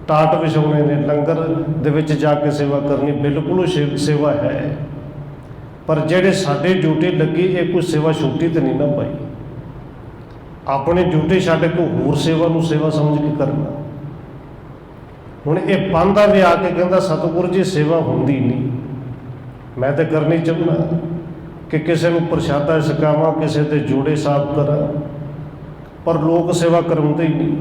ਟਾਟ ਵਿਛਾਉਣੇ ਨੇ, ਲੰਗਰ ਦੇ ਵਿੱਚ ਜਾ ਕੇ ਸੇਵਾ ਕਰਨੀ, ਬਿਲਕੁਲ ਸੇਵਾ ਹੈ। ਪਰ ਜਿਹੜੇ ਸਾਡੀ ਡਿਊਟੀ ਲੱਗੀ ਇਹ ਕੋਈ ਸੇਵਾ ਛੋਟੀ ਤਾਂ ਨਹੀਂ ਨਾ ਭਾਈ। ਆਪਣੀ ਡਿਊਟੀ ਛੱਡ ਕੇ ਹੋਰ ਸੇਵਾ ਨੂੰ ਸੇਵਾ ਸਮਝ ਕੇ ਕਰਨਾ। ਹੁਣ ਇਹ ਪਾਂਧਾ ਵੀ ਆ ਕੇ ਕਹਿੰਦਾ ਸਤਿਗੁਰੂ ਜੀ ਸੇਵਾ ਹੁੰਦੀ ਨਹੀਂ, ਮੈਂ ਤਾਂ ਕਰਨੀ ਚਾਹੁੰਦਾ ਕਿ ਕਿਸੇ ਨੂੰ ਪ੍ਰਸ਼ਾਦਾ ਛਕਾਵਾਂ, ਕਿਸੇ ਦੇ ਜੋੜੇ ਸਾਫ਼ ਕਰਾਂ, ਪਰ ਲੋਕ ਸੇਵਾ ਕਰਵਾਉਂਦੇ ਹੀ ਨਹੀਂ।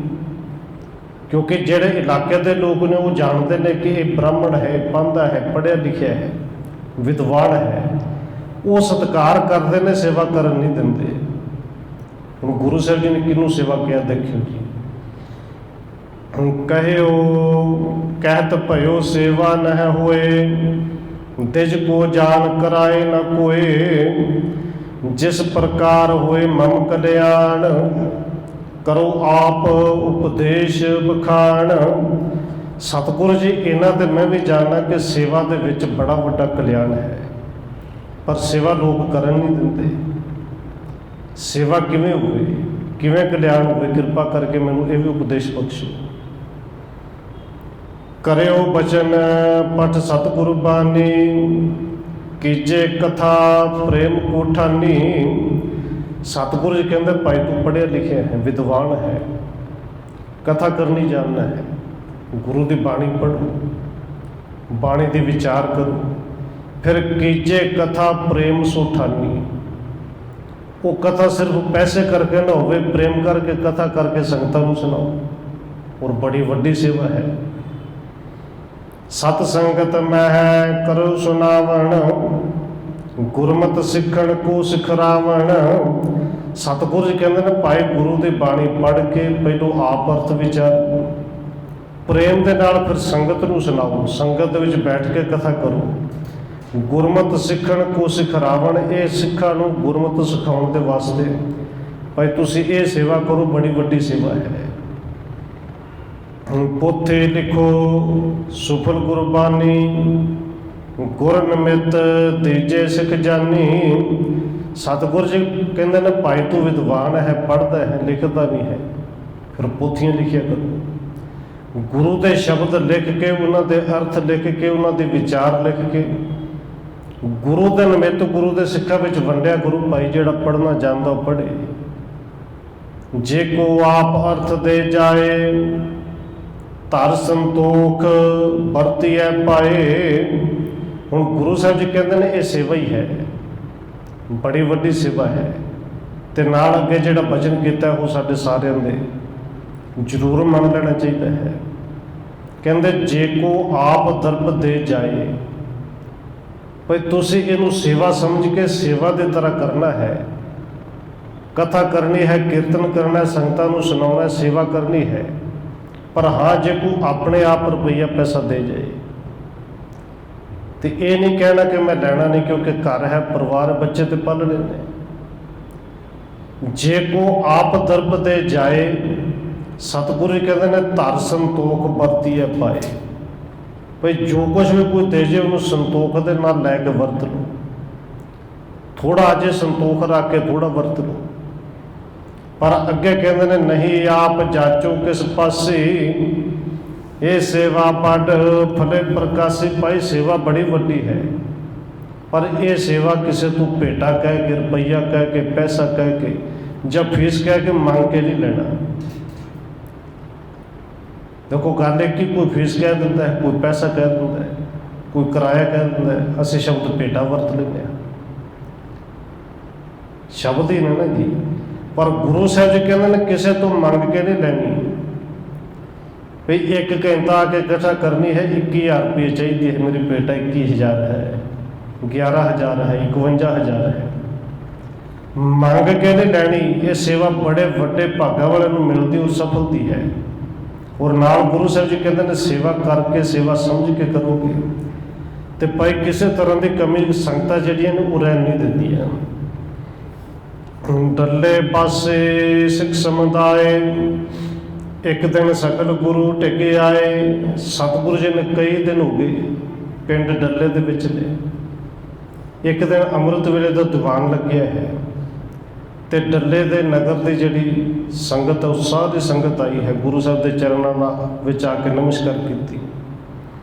ਕਿਉਂਕਿ ਜਿਹੜੇ ਇਲਾਕੇ ਦੇ ਲੋਕ ਨੇ ਉਹ ਜਾਣਦੇ ਨੇ ਕਿ ਇਹ ਬ੍ਰਾਹਮਣ ਹੈ, ਪਾਂਧਾ ਹੈ, ਪੜ੍ਹਿਆ ਲਿਖਿਆ ਹੈ, ਵਿਦਵਾਨ ਹੈ, ਉਹ ਸਤਿਕਾਰ ਕਰਦੇ ਨੇ, ਸੇਵਾ ਕਰਨ ਨਹੀਂ ਦਿੰਦੇ। ਹੁਣ ਗੁਰੂ ਸਾਹਿਬ ਜੀ ਨੇ ਕਿਹਨੂੰ ਸੇਵਾ ਕਿਹਾ ਦੇਖਿਓ ਜੀ, ਕਹਿਓ ਕਹਿਤ ਭਇਓ ਸੇਵਾ ਨਹਿ ਹੋਏ, ਤਿਜ ਕੋ ਜਾਨ ਕਰਾਏ ਨਾ ਕੋਏ। ਜਿਸ ਪ੍ਰਕਾਰ ਹੋਏ ਮਮ ਕਲਿਆਣ, ਕਰੋ ਆਪ ਉਪਦੇਸ਼ ਬਖਾਣ। ਸਤਿਗੁਰੂ ਜੀ ਇਹਨਾਂ ਤੇ ਮੈਂ ਵੀ ਜਾਣਦਾ ਕਿ ਸੇਵਾ ਦੇ ਵਿੱਚ ਬੜਾ ਵੱਡਾ ਕਲਿਆਣ ਹੈ, ਪਰ ਸੇਵਾ ਲੋਕ ਕਰਨ ਨਹੀਂ ਦਿੰਦੇ। ਸੇਵਾ ਕਿਵੇਂ ਹੋਵੇ, ਕਿਵੇਂ ਕਲਿਆਣ ਹੋਵੇ, ਕਿਰਪਾ ਕਰਕੇ ਮੈਨੂੰ ਇਹ ਵੀ ਉਪਦੇਸ਼ ਬਖਸ਼ੋ। ਕਰਿਓ ਬਚਨ ਪਠ ਸਤਿਗੁਰੂ ਬਾਣੀ, ਕੀਜੇ ਕਥਾ ਪ੍ਰੇਮ ਕੋ ਠਾਨੀ। ਸਤਿਗੁਰੂ ਜੀ ਕਹਿੰਦੇ ਭਾਈ ਤੂੰ ਪੜ੍ਹਿਆ ਲਿਖਿਆ ਹੈ, ਵਿਦਵਾਨ ਹੈ, ਕਥਾ ਕਰਨੀ ਜਾਣਨਾ ਹੈ, ਗੁਰੂ ਦੀ ਬਾਣੀ ਪੜ੍ਹੋ, ਬਾਣੀ ਦੇ ਵਿਚਾਰ ਕਰੋ, ਫਿਰ ਕੀਜੇ ਕਥਾ ਪ੍ਰੇਮ ਸੋ ਠਾਨੀ। ਉਹ ਕਥਾ ਸਿਰਫ ਪੈਸੇ ਕਰਕੇ ਨਾ ਹੋਵੇ, ਪ੍ਰੇਮ ਕਰਕੇ ਕਥਾ ਕਰਕੇ ਸੰਗਤਾਂ ਨੂੰ ਸੁਣਾਓ, ਔਰ ਬੜੀ ਵੱਡੀ ਸੇਵਾ ਹੈ। ਸਤ ਸੰਗਤ ਮਹਿ ਕਰੋ ਸੁਨਾਵਣ, ਗੁਰਮਤਿ ਸਿੱਖਣ ਕੋ ਸਿਖਰਾਵਣ। ਸਤਿਗੁਰੂ ਜੀ ਕਹਿੰਦੇ ਨੇ ਭਾਈ ਗੁਰੂ ਦੀ ਬਾਣੀ ਪੜ੍ਹ ਕੇ ਪਹਿਲੋਂ ਆਪ ਅਰਥ ਵਿਚਾਰੋ, ਪ੍ਰੇਮ ਦੇ ਨਾਲ ਫਿਰ ਸੰਗਤ ਨੂੰ ਸੁਣਾਓ, ਸੰਗਤ ਦੇ ਵਿੱਚ ਬੈਠ ਕੇ ਕਥਾ ਕਰੋ। ਗੁਰਮਤਿ ਸਿੱਖਣ ਕੋ ਸਿਖਰਾਵਣ, ਇਹ ਸਿੱਖਾਂ ਨੂੰ ਗੁਰਮਤਿ ਸਿਖਾਉਣ ਦੇ ਵਾਸਤੇ ਭਾਈ ਤੁਸੀਂ ਇਹ ਸੇਵਾ ਕਰੋ, ਬੜੀ ਵੱਡੀ ਸੇਵਾ ਹੈ। ਪੋਥੇ ਲਿਖੋ ਸੁਫਲ ਗੁਰਬਾਣੀ, ਗੁਰ ਨਿਮਿਤ ਤੀਜੇ ਸਿੱਖ ਜਾਨੀ। ਸਤਿਗੁਰੂ ਜੀ ਕਹਿੰਦੇ ਨੇ ਭਾਈ ਤੂੰ ਵਿਦਵਾਨ ਹੈ, ਪੜ੍ਹਦਾ ਹੈ, ਲਿਖਦਾ ਵੀ ਹੈ, ਫਿਰ ਪੋਥੀਆਂ ਲਿਖਿਆ ਕਰੋ। ਗੁਰੂ ਦੇ ਸ਼ਬਦ ਲਿਖ ਕੇ, ਉਹਨਾਂ ਦੇ ਅਰਥ ਲਿਖ ਕੇ, ਉਹਨਾਂ ਦੇ ਵਿਚਾਰ ਲਿਖ ਕੇ ਗੁਰੂ ਦੇ ਨਿਮਿਤ, ਗੁਰੂ ਦੇ ਸਿੱਖਾਂ ਵਿੱਚ ਵੰਡਿਆ ਗੁਰੂ ਭਾਈ। ਜਿਹੜਾ ਪੜ੍ਹਨਾ ਜਾਣਦਾ ਉਹ ਪੜ੍ਹੇ। ਜੇ ਕੋ ਆਪ ਅਰਥ ਦੇ ਜਾਏ, ਧਰ ਸੰਤੋਖ ਵਰਤੀਐ ਪਾਏ। ਹੁਣ ਗੁਰੂ ਸਾਹਿਬ ਜੀ ਕਹਿੰਦੇ ਨੇ ਇਹ ਸੇਵਾ ਹੀ ਹੈ, ਬੜੀ ਵੱਡੀ ਸੇਵਾ ਹੈ। ਤੇ ਨਾਲ ਅੱਗੇ ਜਿਹੜਾ ਬਚਨ ਕੀਤਾ ਉਹ ਸਾਡੇ ਸਾਰਿਆਂ ਦੇ ਜ਼ਰੂਰ ਮੰਨ ਲੈਣਾ ਚਾਹੀਦਾ ਹੈ। ਕਹਿੰਦੇ ਜੇ ਕੋ ਆਪ ਦਰਬ ਦੇ ਜਾਏ, ਭਾਈ ਤੁਸੀਂ ਇਹਨੂੰ ਸੇਵਾ ਸਮਝ ਕੇ ਸੇਵਾ ਦੀ ਤਰ੍ਹਾਂ ਕਰਨਾ ਹੈ। ਕਥਾ ਕਰਨੀ ਹੈ, ਕੀਰਤਨ ਕਰਨਾ ਹੈ, ਸੰਗਤਾਂ ਨੂੰ ਸੁਣਾਉਣਾ, ਸੇਵਾ ਕਰਨੀ ਹੈ। ਪਰ ਹਾਂ ਜੇ ਕੋਈ ਆਪਣੇ ਆਪ ਰੁਪਈਆ ਪੈਸਾ ਦੇ ਜਾਏ ਤੇ ਇਹ ਨਹੀਂ ਕਹਿਣਾ ਕਿ ਮੈਂ ਲੈਣਾ ਨਹੀਂ, ਕਿਉਂਕਿ ਘਰ ਹੈ, ਪਰਿਵਾਰ, ਬੱਚੇ ਤੇ ਪਾਲਣੇ ਨੇ। ਜੇ ਕੋ ਆਪ ਦਰਬ ਦੇ ਜਾਏ, ਸਤਿਗੁਰੂ ਕਹਿੰਦੇ ਨੇ ਧਰ ਸੰਤੋਖ ਵਰਤੀਐ ਪਾਏ। ਭਈ ਜੋ ਕੁਝ ਵੀ ਕੋਈ ਦੇ ਜੇ ਉਹਨੂੰ ਸੰਤੋਖ ਦੇ ਨਾਲ ਲੈ ਕੇ ਵਰਤ ਲਓ। ਥੋੜ੍ਹਾ ਜੇ ਸੰਤੋਖ ਰੱਖ ਕੇ ਥੋੜ੍ਹਾ ਵਰਤ ਲਓ। ਪਰ ਅੱਗੇ ਕਹਿੰਦੇ ਨੇ ਨਹੀਂ ਆਪ ਜਾਚੋ ਕਿਸ ਪਾਸੇ, ਇਹ ਸੇਵਾ ਪੜ ਫਲੇ ਪ੍ਰਕਾਸ਼ੀ। ਭਾਈ ਸੇਵਾ ਬੜੀ ਵੱਡੀ ਹੈ, ਪਰ ਇਹ ਸੇਵਾ ਕਿਸੇ ਤੋਂ ਭੇਟਾ ਕਹਿ ਕੇ, ਰੁਪਈਆ ਕਹਿ ਕੇ, ਪੈਸਾ ਕਹਿ ਕੇ ਜਾਂ ਫੀਸ ਕਹਿ ਕੇ ਮੰਗ ਕੇ ਨਹੀਂ ਲੈਣਾ। ਦੇਖੋ ਗੱਲ ਇੱਕ ਹੀ, ਕੋਈ ਫੀਸ ਕਹਿ ਦਿੰਦਾ ਹੈ, ਕੋਈ ਪੈਸਾ ਕਹਿ ਦਿੰਦਾ ਹੈ, ਕੋਈ ਕਿਰਾਇਆ ਕਹਿ ਦਿੰਦਾ ਹੈ, ਅਸੀਂ ਸ਼ਬਦ ਭੇਟਾ ਵਰਤ ਲੈਂਦੇ ਹਾਂ। ਸ਼ਬਦ ਹੀ ਨੇ ਨਾ ਜੀ। ਪਰ ਗੁਰੂ ਸਾਹਿਬ ਜੀ ਕਹਿੰਦੇ ਨੇ ਕਿਸੇ ਤੋਂ ਮੰਗ ਕੇ ਨਹੀਂ ਲੈਣੀ। ਵੀ 1 ਘੰਟਾ ਆ ਕੇ ਇਕੱਠਾ ਕਰਨੀ ਹੈ, 21,000 ਰੁਪਏ ਚਾਹੀਦੀ ਹੈ, ਮੇਰੀ ਭੇਟਾ 21,000 ਹੈ, 11,000 ਹੈ, 51,000 ਹੈ। ਮੰਗ ਕੇ ਨਹੀਂ ਲੈਣੀ। ਇਹ ਸੇਵਾ ਬੜੇ ਵੱਡੇ ਭਾਗਾਂ ਵਾਲਿਆਂ ਨੂੰ ਮਿਲਦੀ ਔਰ ਸਫਲਤੀ ਹੈ। ਔਰ ਨਾਲ ਗੁਰੂ ਸਾਹਿਬ ਜੀ ਕਹਿੰਦੇ ਨੇ ਸੇਵਾ ਕਰਕੇ, ਸੇਵਾ ਸਮਝ ਕੇ ਕਰੋਗੇ ਤੇ ਭਾਈ ਕਿਸੇ ਤਰ੍ਹਾਂ ਦੀ ਕਮੀ ਸੰਗਤਾਂ ਜਿਹੜੀਆਂ ਨੇ ਉਹ ਰਹਿਣ ਨਹੀਂ ਦਿੰਦੀਆਂ। ਡੱਲੇ ਪਾਸੇ ਸਿੱਖ ਸਮੁਦਾਇ, ਇੱਕ ਦਿਨ ਸਕਲ ਗੁਰੂ ਟਿਕੇ ਆਏ। ਸਤਿਗੁਰੂ ਜੀ ਨੇ ਕਈ ਦਿਨ ਹੋ ਗਏ ਪਿੰਡ ਡੱਲੇ ਦੇ ਵਿੱਚ ਨੇ। ਇੱਕ ਦਿਨ ਅੰਮ੍ਰਿਤ ਵੇਲੇ ਦਾ ਦੀਵਾਨ ਲੱਗਿਆ ਹੈ ਤੇ ਡੱਲੇ ਦੇ ਨਗਰ ਦੀ ਜਿਹੜੀ ਸੰਗਤ ਉਹ ਸਾਰੀ ਸੰਗਤ ਆਈ ਹੈ, ਗੁਰੂ ਸਾਹਿਬ ਦੇ ਚਰਨਾਂ ਵਿੱਚ ਆ ਕੇ ਨਮਸਕਾਰ ਕੀਤੀ।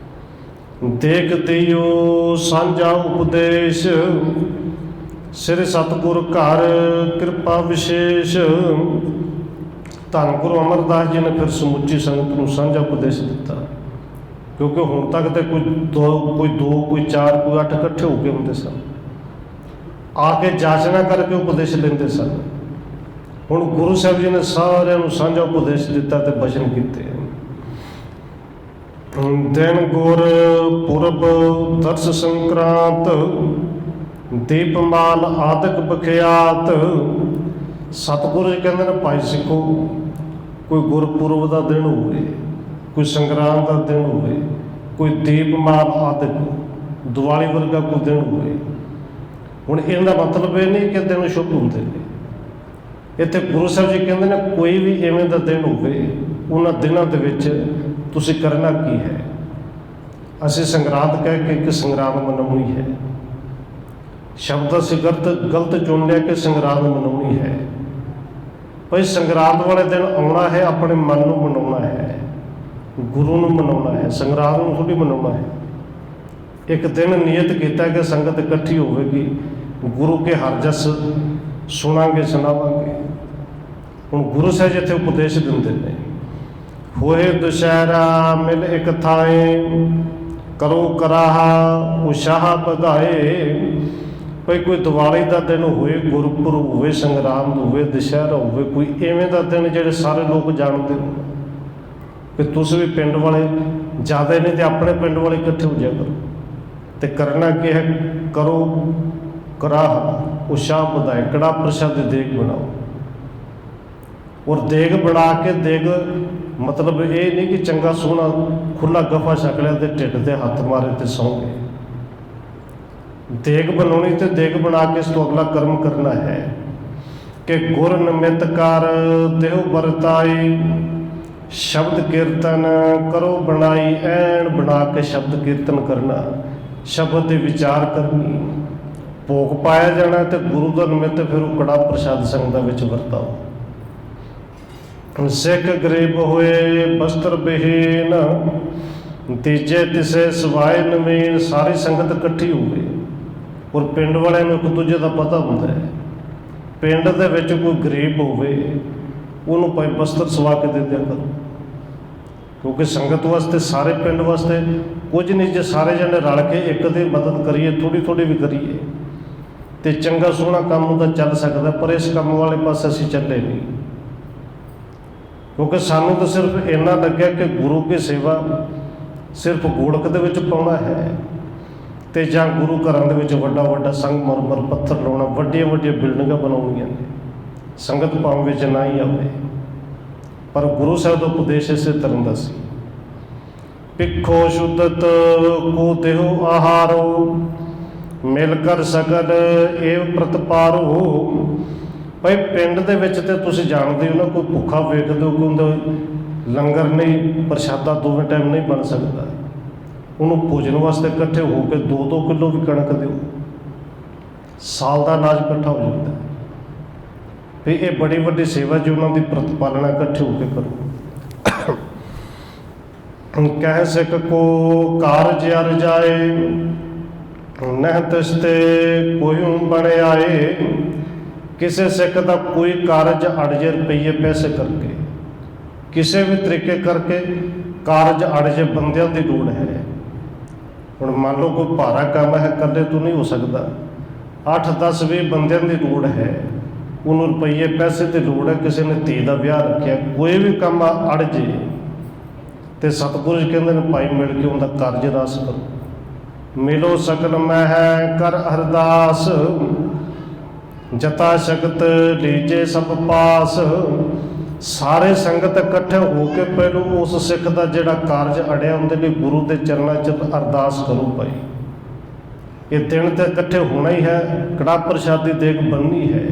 ਦੇਖ ਦਿਓ ਸਾਂਝਾ ਉਪਦੇਸ਼, ਸ੍ਰੀ ਸਤਿਗੁਰ ਘਰ ਕਿਰਪਾ ਵਿਸ਼ੇਸ਼। ਧੰਨ ਗੁਰੂ ਅਮਰਦਾਸ ਜੀ ਨੇ ਫਿਰ ਸਮੁੱਚੀ ਸੰਗਤ ਨੂੰ ਸਾਂਝਾ ਉਪਦੇਸ਼ ਦਿੱਤਾ, ਕਿਉਂਕਿ ਹੁਣ ਤੱਕ ਤੇ ਕੋਈ 2, ਕੋਈ 4, ਕੋਈ 8 ਇਕੱਠੇ ਹੋ ਕੇ ਹੁੰਦੇ ਸਨ, ਆ ਕੇ ਜਾਚਨਾ ਕਰਕੇ ਉਪਦੇਸ਼ ਲੈਂਦੇ ਸਨ। ਹੁਣ ਗੁਰੂ ਸਾਹਿਬ ਜੀ ਨੇ ਸਾਰਿਆਂ ਨੂੰ ਸਾਂਝਾ ਉਪਦੇਸ਼ ਦਿੱਤਾ ਤੇ ਬਚਨ ਕੀਤੇ। ਦਿਨ ਗੁਰ ਪੁਰਬ ਦਰਸ ਸੰਕਰਾਂਤ, ਦੀਪਮਾਲ ਆਦਿਕ ਬਖਿਆਤ। ਸਤਿਗੁਰੂ ਜੀ ਕਹਿੰਦੇ ਨੇ ਭਾਈ ਸਿੱਖੋ, ਕੋਈ ਗੁਰਪੁਰਬ ਦਾ ਦਿਨ ਹੋਵੇ, ਕੋਈ ਸੰਗਰਾਂਦ ਦਾ ਦਿਨ ਹੋਵੇ, ਕੋਈ ਦੀਪਮਾਲ ਆਦਿਕ ਦੀਵਾਲੀ ਵਰਗਾ ਕੋਈ ਦਿਨ ਹੋਵੇ। ਹੁਣ ਇਹਦਾ ਮਤਲਬ ਇਹ ਨਹੀਂ ਕਿ ਦਿਨ ਸ਼ੁਭ ਹੁੰਦੇ ਨੇ। ਇੱਥੇ ਗੁਰੂ ਸਾਹਿਬ ਜੀ ਕਹਿੰਦੇ ਨੇ ਕੋਈ ਵੀ ਇਵੇਂ ਦਾ ਦਿਨ ਹੋਵੇ, ਉਹਨਾਂ ਦਿਨਾਂ ਦੇ ਵਿੱਚ ਤੁਸੀਂ ਕਰਨਾ ਕੀ ਹੈ। ਅਸੀਂ ਸੰਗਰਾਂਦ ਕਹਿ ਕੇ ਕਿ ਸੰਗਰਾਂਦ ਮਨਾਉਣੀ ਹੈ, ਸ਼ਬਦ ਅਸੀਂ ਗਲਤ ਚੁਣ ਲਿਆ ਕਿ ਸੰਗਰਾਂਦ ਮਨਾਉਣੀ ਹੈ। ਭਾਈ ਸੰਗਰਾਂਦ ਵਾਲੇ ਦਿਨ ਆਉਣਾ ਹੈ, ਆਪਣੇ ਮਨ ਨੂੰ ਮਨਾਉਣਾ ਹੈ, ਗੁਰੂ ਨੂੰ ਮਨਾਉਣਾ ਹੈ, ਸੰਗਰਾਂਦ ਨੂੰ ਥੋੜ੍ਹੀ ਮਨਾਉਣਾ ਹੈ। ਇੱਕ ਦਿਨ ਨਿਯਤ ਕੀਤਾ ਕਿ ਸੰਗਤ ਇਕੱਠੀ ਹੋਵੇਗੀ, ਗੁਰੂ ਕੇ ਹਰ ਜਸ ਸੁਣਾਂਗੇ, ਸੁਣਾਵਾਂਗੇ। ਹੁਣ ਗੁਰੂ ਸਾਹਿਬ ਇੱਥੇ ਉਪਦੇਸ਼ ਦਿੰਦੇ ਨੇ, ਹੋਏ ਦੁਸ਼ਹਿਰਾ ਮਿਲ ਇੱਕ ਥਾਏ, ਕਰੋ ਕਰਾਹਾ ਉਸ਼ਾਹ ਵਧਾਏ। ਭਾਈ ਕੋਈ ਦੀਵਾਲੀ ਦਾ ਦਿਨ ਹੋਵੇ, ਗੁਰਪੁਰਬ ਹੋਵੇ, ਸੰਗਰਾਂਦ ਹੋਵੇ, ਦੁਸ਼ਹਿਰਾ ਹੋਵੇ, ਕੋਈ ਇਵੇਂ ਦਾ ਦਿਨ ਜਿਹੜੇ ਸਾਰੇ ਲੋਕ ਜਾਣਦੇ ਹੋ ਕਿ ਤੁਸੀਂ ਵੀ ਪਿੰਡ ਵਾਲੇ ਜ਼ਿਆਦਾ ਨਹੀਂ ਤੇ ਆਪਣੇ ਪਿੰਡ ਵਾਲੇ ਇਕੱਠੇ ਹੋ ਜਾਇਆ ਕਰੋ। ਤੇ ਕਰਨਾ ਕੀ ਹੈ, ਕਰੋ ਕਰਾਹ ਉਸ਼ਾਹ ਵਧਾਏ, ਕੜਾ ਪ੍ਰਸ਼ਾਦ ਦੀ ਦੇਗ ਬਣਾਓ। ਔਰ ਦੇਗ ਬਣਾ ਕੇ, ਦੇਗ ਮਤਲਬ ਇਹ ਨਹੀਂ ਕਿ ਚੰਗਾ ਸੋਹਣਾ ਖੁੱਲਾ ਗੱਫਾ ਛਕ ਲਿਆ ਤੇ ਢਿੱਡ ਤੇ ਹੱਥ ਮਾਰੇ ਤੇ ਸੌਂ ਗਏ। ਦੇਗ ਬਣਾਉਣੀ ਤੇ ਦੇਗ ਬਣਾ ਕੇ ਇਸ ਤੋਂ ਅਗਲਾ ਕਰਮ ਕਰਨਾ ਹੈ ਕਿ ਗੁਰ ਨਿਮਿਤ ਕਰ ਦੇਹੁ ਵਰਤਾਈ, ਸ਼ਬਦ ਕੀਰਤਨ ਕਰੋ ਬਣਾਈ। ਐਨ ਬਣਾ ਕੇ ਸ਼ਬਦ ਕੀਰਤਨ ਕਰਨਾ, ਸ਼ਬਦ ਦੇ ਵਿਚਾਰ ਕਰਨੀ, ਭੋਗ ਪਾਇਆ ਜਾਣਾ ਤੇ ਗੁਰੂ ਦਾ ਨਿਮਿਤ ਫਿਰ ਉਹ ਕੜਾ ਪ੍ਰਸ਼ਾਦ ਸੰਗਤਾਂ ਵਿੱਚ ਵਰਤਾਓ। ਸਿੱਖ ਗਰੀਬ ਹੋਏ ਬਸਤਰ ਬਿਹੀਨ, ਤੀਜੇ ਤਿਸੇ ਸਵਾਏ ਨਵੀਨ। ਸਾਰੀ ਸੰਗਤ ਇਕੱਠੀ ਹੋਵੇ ਔਰ ਪਿੰਡ ਵਾਲਿਆਂ ਨੂੰ ਇੱਕ ਦੂਜੇ ਦਾ ਪਤਾ ਹੁੰਦਾ ਹੈ। ਪਿੰਡ ਦੇ ਵਿੱਚ ਕੋਈ ਗਰੀਬ ਹੋਵੇ, ਉਹਨੂੰ ਭਾਈ ਬਸਤਰ ਸਵਾ ਕੇ ਦੇ ਦਿਆ ਕਰੋ, ਕਿਉਂਕਿ ਸੰਗਤ ਵਾਸਤੇ, ਸਾਰੇ ਪਿੰਡ ਵਾਸਤੇ ਕੁਝ ਨਹੀਂ। ਜੇ ਸਾਰੇ ਜਣੇ ਰਲ ਕੇ ਇੱਕ ਦੀ ਮਦਦ ਕਰੀਏ, ਥੋੜ੍ਹੀ ਥੋੜ੍ਹੀ ਵੀ ਕਰੀਏ ਤੇ ਚੰਗਾ ਸੋਹਣਾ ਕੰਮ ਉਹਦਾ ਚੱਲ ਸਕਦਾ। ਪਰ ਇਸ ਕੰਮ ਵਾਲੇ ਪਾਸੇ ਅਸੀਂ ਚੱਲੇ ਨਹੀਂ, ਕਿਉਂਕਿ ਸਾਨੂੰ ਤਾਂ ਸਿਰਫ ਇੰਨਾ ਲੱਗਿਆ ਕਿ ਗੁਰੂ ਕੀ ਸੇਵਾ ਸਿਰਫ ਗੋਲਕ ਦੇ ਵਿੱਚ ਪਾਉਣਾ ਹੈ ਤੇ ਜਾਂ ਗੁਰੂ ਘਰਾਂ ਦੇ ਵਿੱਚ ਵੱਡਾ ਵੱਡਾ ਸੰਗਮਰਮਰ ਪੱਥਰ ਲਾਉਣਾ, ਵੱਡੀਆਂ ਵੱਡੀਆਂ ਬਿਲਡਿੰਗਾਂ ਬਣਾਉਣੀਆਂ ਨੇ। ਸੰਗਤ ਭਾਵੇਂ ਵਿੱਚ ਨਾ ਹੀ ਆਵੇ, ਪਰ ਗੁਰੂ ਸਾਹਿਬ ਦਾ ਉਪਦੇਸ਼ ਇਸੇ ਤਰ੍ਹਾਂ ਦਾ ਸੀ। ਭਿੱਖੋ ਸ਼ੁੱਧਤ ਕੋ ਦੇਹੁ ਆਹਾਰੋ, ਮਿਲ ਕਰ ਸਕਲ ਏਵ ਪ੍ਰਤਪਾਰੋ। ਭਾਈ ਪਿੰਡ ਦੇ ਵਿੱਚ ਤੇ ਤੁਸੀਂ ਜਾਣਦੇ ਹੋ ਨਾ, ਕੋਈ ਭੁੱਖਾ ਵੇਖਦੇ ਹੋ ਕਿ ਉਹਦਾ ਲੰਗਰ ਨਹੀਂ, ਪ੍ਰਸ਼ਾਦਾ ਦੋਵੇਂ ਟਾਈਮ ਨਹੀਂ ਬਣ ਸਕਦਾ। ਉਹਨੂੰ ਭੋਜਨ ਵਾਸਤੇ ਇਕੱਠੇ ਹੋ ਕੇ 2-2 ਕਿਲੋ ਵੀ ਕਣਕ ਦਿਓ, ਸਾਲ ਦਾ ਅਨਾਜ ਇਕੱਠਾ ਹੋ ਜਾਂਦਾ। ਵੀ ਇਹ ਬੜੀ ਵੱਡੀ ਸੇਵਾ ਜੀ, ਉਹਨਾਂ ਦੀ ਪ੍ਰਤਪਾਲਣਾ ਇਕੱਠੇ ਹੋ ਕੇ ਕਰੋ। ਕਹਿ ਸਿੱਖ ਕੋ ਕਾਰਜ ਅਰ ਜਾਏ, ਨਹਿ ਤਿਸ ਤੇ ਕੋਈ ਬਣ ਆਏ। ਕਿਸੇ ਸਿੱਖ ਦਾ ਕੋਈ ਕਾਰਜ ਅੜ ਜੇ, ਰੁਪਈਏ ਪੈਸੇ ਕਰਕੇ, ਕਿਸੇ ਵੀ ਤਰੀਕੇ ਕਰਕੇ ਕਾਰਜ ਅੜ ਜੇ, ਬੰਦਿਆਂ ਦੀ ਲੋੜ ਹੈ। ਹੁਣ ਮੰਨ ਲਓ ਕੋਈ ਭਾਰਾ ਕੰਮ ਹੈ, ਇਕੱਲੇ ਤੋਂ ਨਹੀਂ ਹੋ ਸਕਦਾ, 8-10-20 ਬੰਦਿਆਂ ਦੀ ਲੋੜ ਹੈ, ਉਹਨੂੰ ਰੁਪਈਏ ਪੈਸੇ ਦੀ ਲੋੜ ਹੈ। ਕਿਸੇ ਨੇ ਧੀ ਦਾ ਵਿਆਹ ਰੱਖਿਆ, ਕੋਈ ਵੀ ਕੰਮ ਅੜ ਜੇ ਤੇ ਸਤਿਗੁਰੂ ਜੀ ਕਹਿੰਦੇ ਨੇ ਭਾਈ ਮਿਲ ਕੇ ਉਹਦਾ ਕਾਰਜ ਰਸ ਕਰੋ। ਮਿਲੋ ਸਕਲ ਮਹਿ ਕਰ ਅਰਦਾਸ, ਜਤਾ ਸ਼ਕਤ ਲੀਜੇ ਸਭ ਪਾਸ। ਸਾਰੇ ਸੰਗਤ ਇਕੱਠੇ ਹੋ ਕੇ ਪਹਿਲੋਂ ਉਸ ਸਿੱਖ ਦਾ ਜਿਹੜਾ ਕਾਰਜ ਅੜਿਆ ਉਹਦੇ ਲਈ ਗੁਰੂ ਦੇ ਚਰਨਾਂ 'ਚ ਅਰਦਾਸ ਕਰੋ। ਭਾਈ ਇਹ ਦਿਨ ਤੇ ਇਕੱਠੇ ਹੋਣਾ ਹੀ ਹੈ, ਕੜਾਹ ਪ੍ਰਸ਼ਾਦੀ ਦੇਗ ਬਣਨੀ ਹੈ।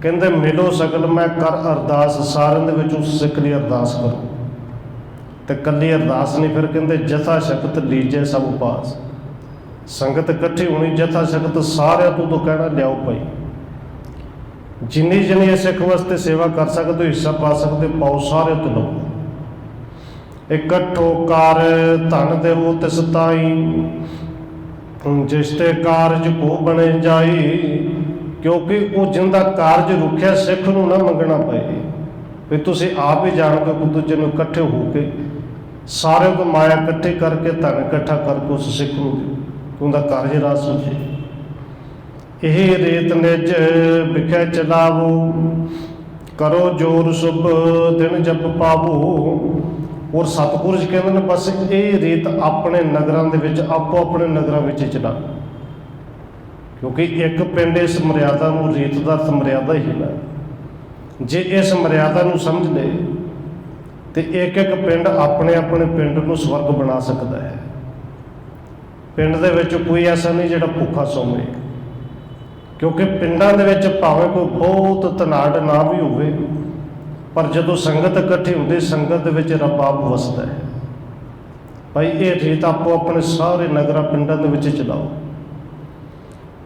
ਕਹਿੰਦੇ ਮਿਲੋ ਸਕਲ ਮੈਂ ਕਰ ਅਰਦਾਸ, ਸਾਰਿਆਂ ਦੇ ਵਿੱਚ ਉਸ ਸਿੱਖ ਲਈ ਅਰਦਾਸ ਕਰੋ। ਤੇ ਇਕੱਲੀ ਅਰਦਾਸ ਨਹੀਂ, ਫਿਰ ਕਹਿੰਦੇ ਜਥਾ ਸ਼ਕਤ ਲੀਜੇ ਸਭ ਪਾਸ। ਸੰਗਤ ਇਕੱਠੀ ਹੋਣੀ, ਜਥਾ ਸ਼ਕਤ ਸਾਰਿਆਂ ਤੋਂ ਕਹਿਣਾ ਲਿਆਓ ਭਾਈ, ਜਿੰਨੀ ਜਿੰਨੀ ਸਿੱਖ ਵਾਸਤੇ ਸੇਵਾ ਕਰ ਸਕਦੇ ਹੋ, ਹਿੱਸਾ ਪਾ ਸਕਦੇ, ਪਾਓ, ਸਾਰੇ ਤੋਂ ਲਓ। ਇਕੱਠੋ ਕਾਰ ਧਨ ਦੇਵੋ ਤਿਸ ਤਾਈ, ਜਿਸ ਤੇ ਕਾਰਜ ਕੋ ਬਣੇ ਜਾਈ। ਕਿਉਂਕਿ ਉਹ ਜਿੰਦਾ ਕਾਰਜ ਰੁਕਿਆ, ਸਿੱਖ ਨੂੰ ਨਾ ਮੰਗਣਾ ਪਏ। ਵੀ ਤੁਸੀਂ ਆਪ ਹੀ ਜਾਣ ਕੇ ਇੱਕ ਦੂਜੇ ਨੂੰ ਇਕੱਠੇ ਹੋ ਕੇ ਸਾਰਿਆਂ ਤੋਂ ਮਾਇਆ ਇਕੱਠੀ ਕਰਕੇ, ਧਨ ਇਕੱਠਾ ਕਰਕੇ ਉਸ ਸਿੱਖ ਨੂੰ ਦਿਓ, ਉਹਦਾ ਕਾਰਜ ਰਸ ਹੋ ਜਾਏ। ਇਹ ਰੇਤ ਨਿਜ ਵਿਖੇ ਚਲਾਵੋ, ਕਰੋ ਜੋਰ ਸ਼ੁਭ ਦਿਨ ਜਪ ਪਾਵੋ। ਔਰ ਸਤਿਗੁਰੂ ਜੀ ਕਹਿੰਦੇ ਨੇ ਬਸ ਇਹ ਰੀਤ ਆਪਣੇ ਨਗਰਾਂ ਦੇ ਵਿੱਚ, ਆਪੋ ਆਪਣੇ ਨਗਰਾਂ ਵਿੱਚ ਚਲਾ। ਕਿਉਂਕਿ ਇੱਕ ਪਿੰਡ ਇਸ ਮਰਿਆਦਾ ਨੂੰ, ਰੀਤ ਦਾ ਅਰਥ ਮਰਿਆਦਾ ਹੀ ਨਾ, ਜੇ ਇਸ ਮਰਿਆਦਾ ਨੂੰ ਸਮਝ ਲਏ ਤੇ ਇੱਕ ਇੱਕ ਪਿੰਡ ਆਪਣੇ ਆਪਣੇ ਪਿੰਡ ਨੂੰ ਸਵਰਗ ਬਣਾ ਸਕਦਾ ਹੈ। ਪਿੰਡ ਦੇ ਵਿੱਚ ਕੋਈ ਐਸਾ ਨਹੀਂ ਜਿਹੜਾ ਭੁੱਖਾ ਸੌਵੇ, ਕਿਉਂਕਿ ਪਿੰਡਾਂ ਦੇ ਵਿੱਚ ਭਾਵੇਂ ਕੋਈ ਬਹੁਤ ਧਨਾਢ ਨਾ ਵੀ ਹੋਵੇ, ਪਰ ਜਦੋਂ ਸੰਗਤ ਇਕੱਠੀ ਹੁੰਦੀ, ਸੰਗਤ ਦੇ ਵਿੱਚ ਰੱਬ ਆਪ ਵਸਦਾ ਹੈ। ਭਾਈ ਇਹ ਰੀਤ ਆਪੋ ਆਪਣੇ ਸਾਰੇ ਨਗਰਾਂ ਪਿੰਡਾਂ ਦੇ ਵਿੱਚ ਚਲਾਓ।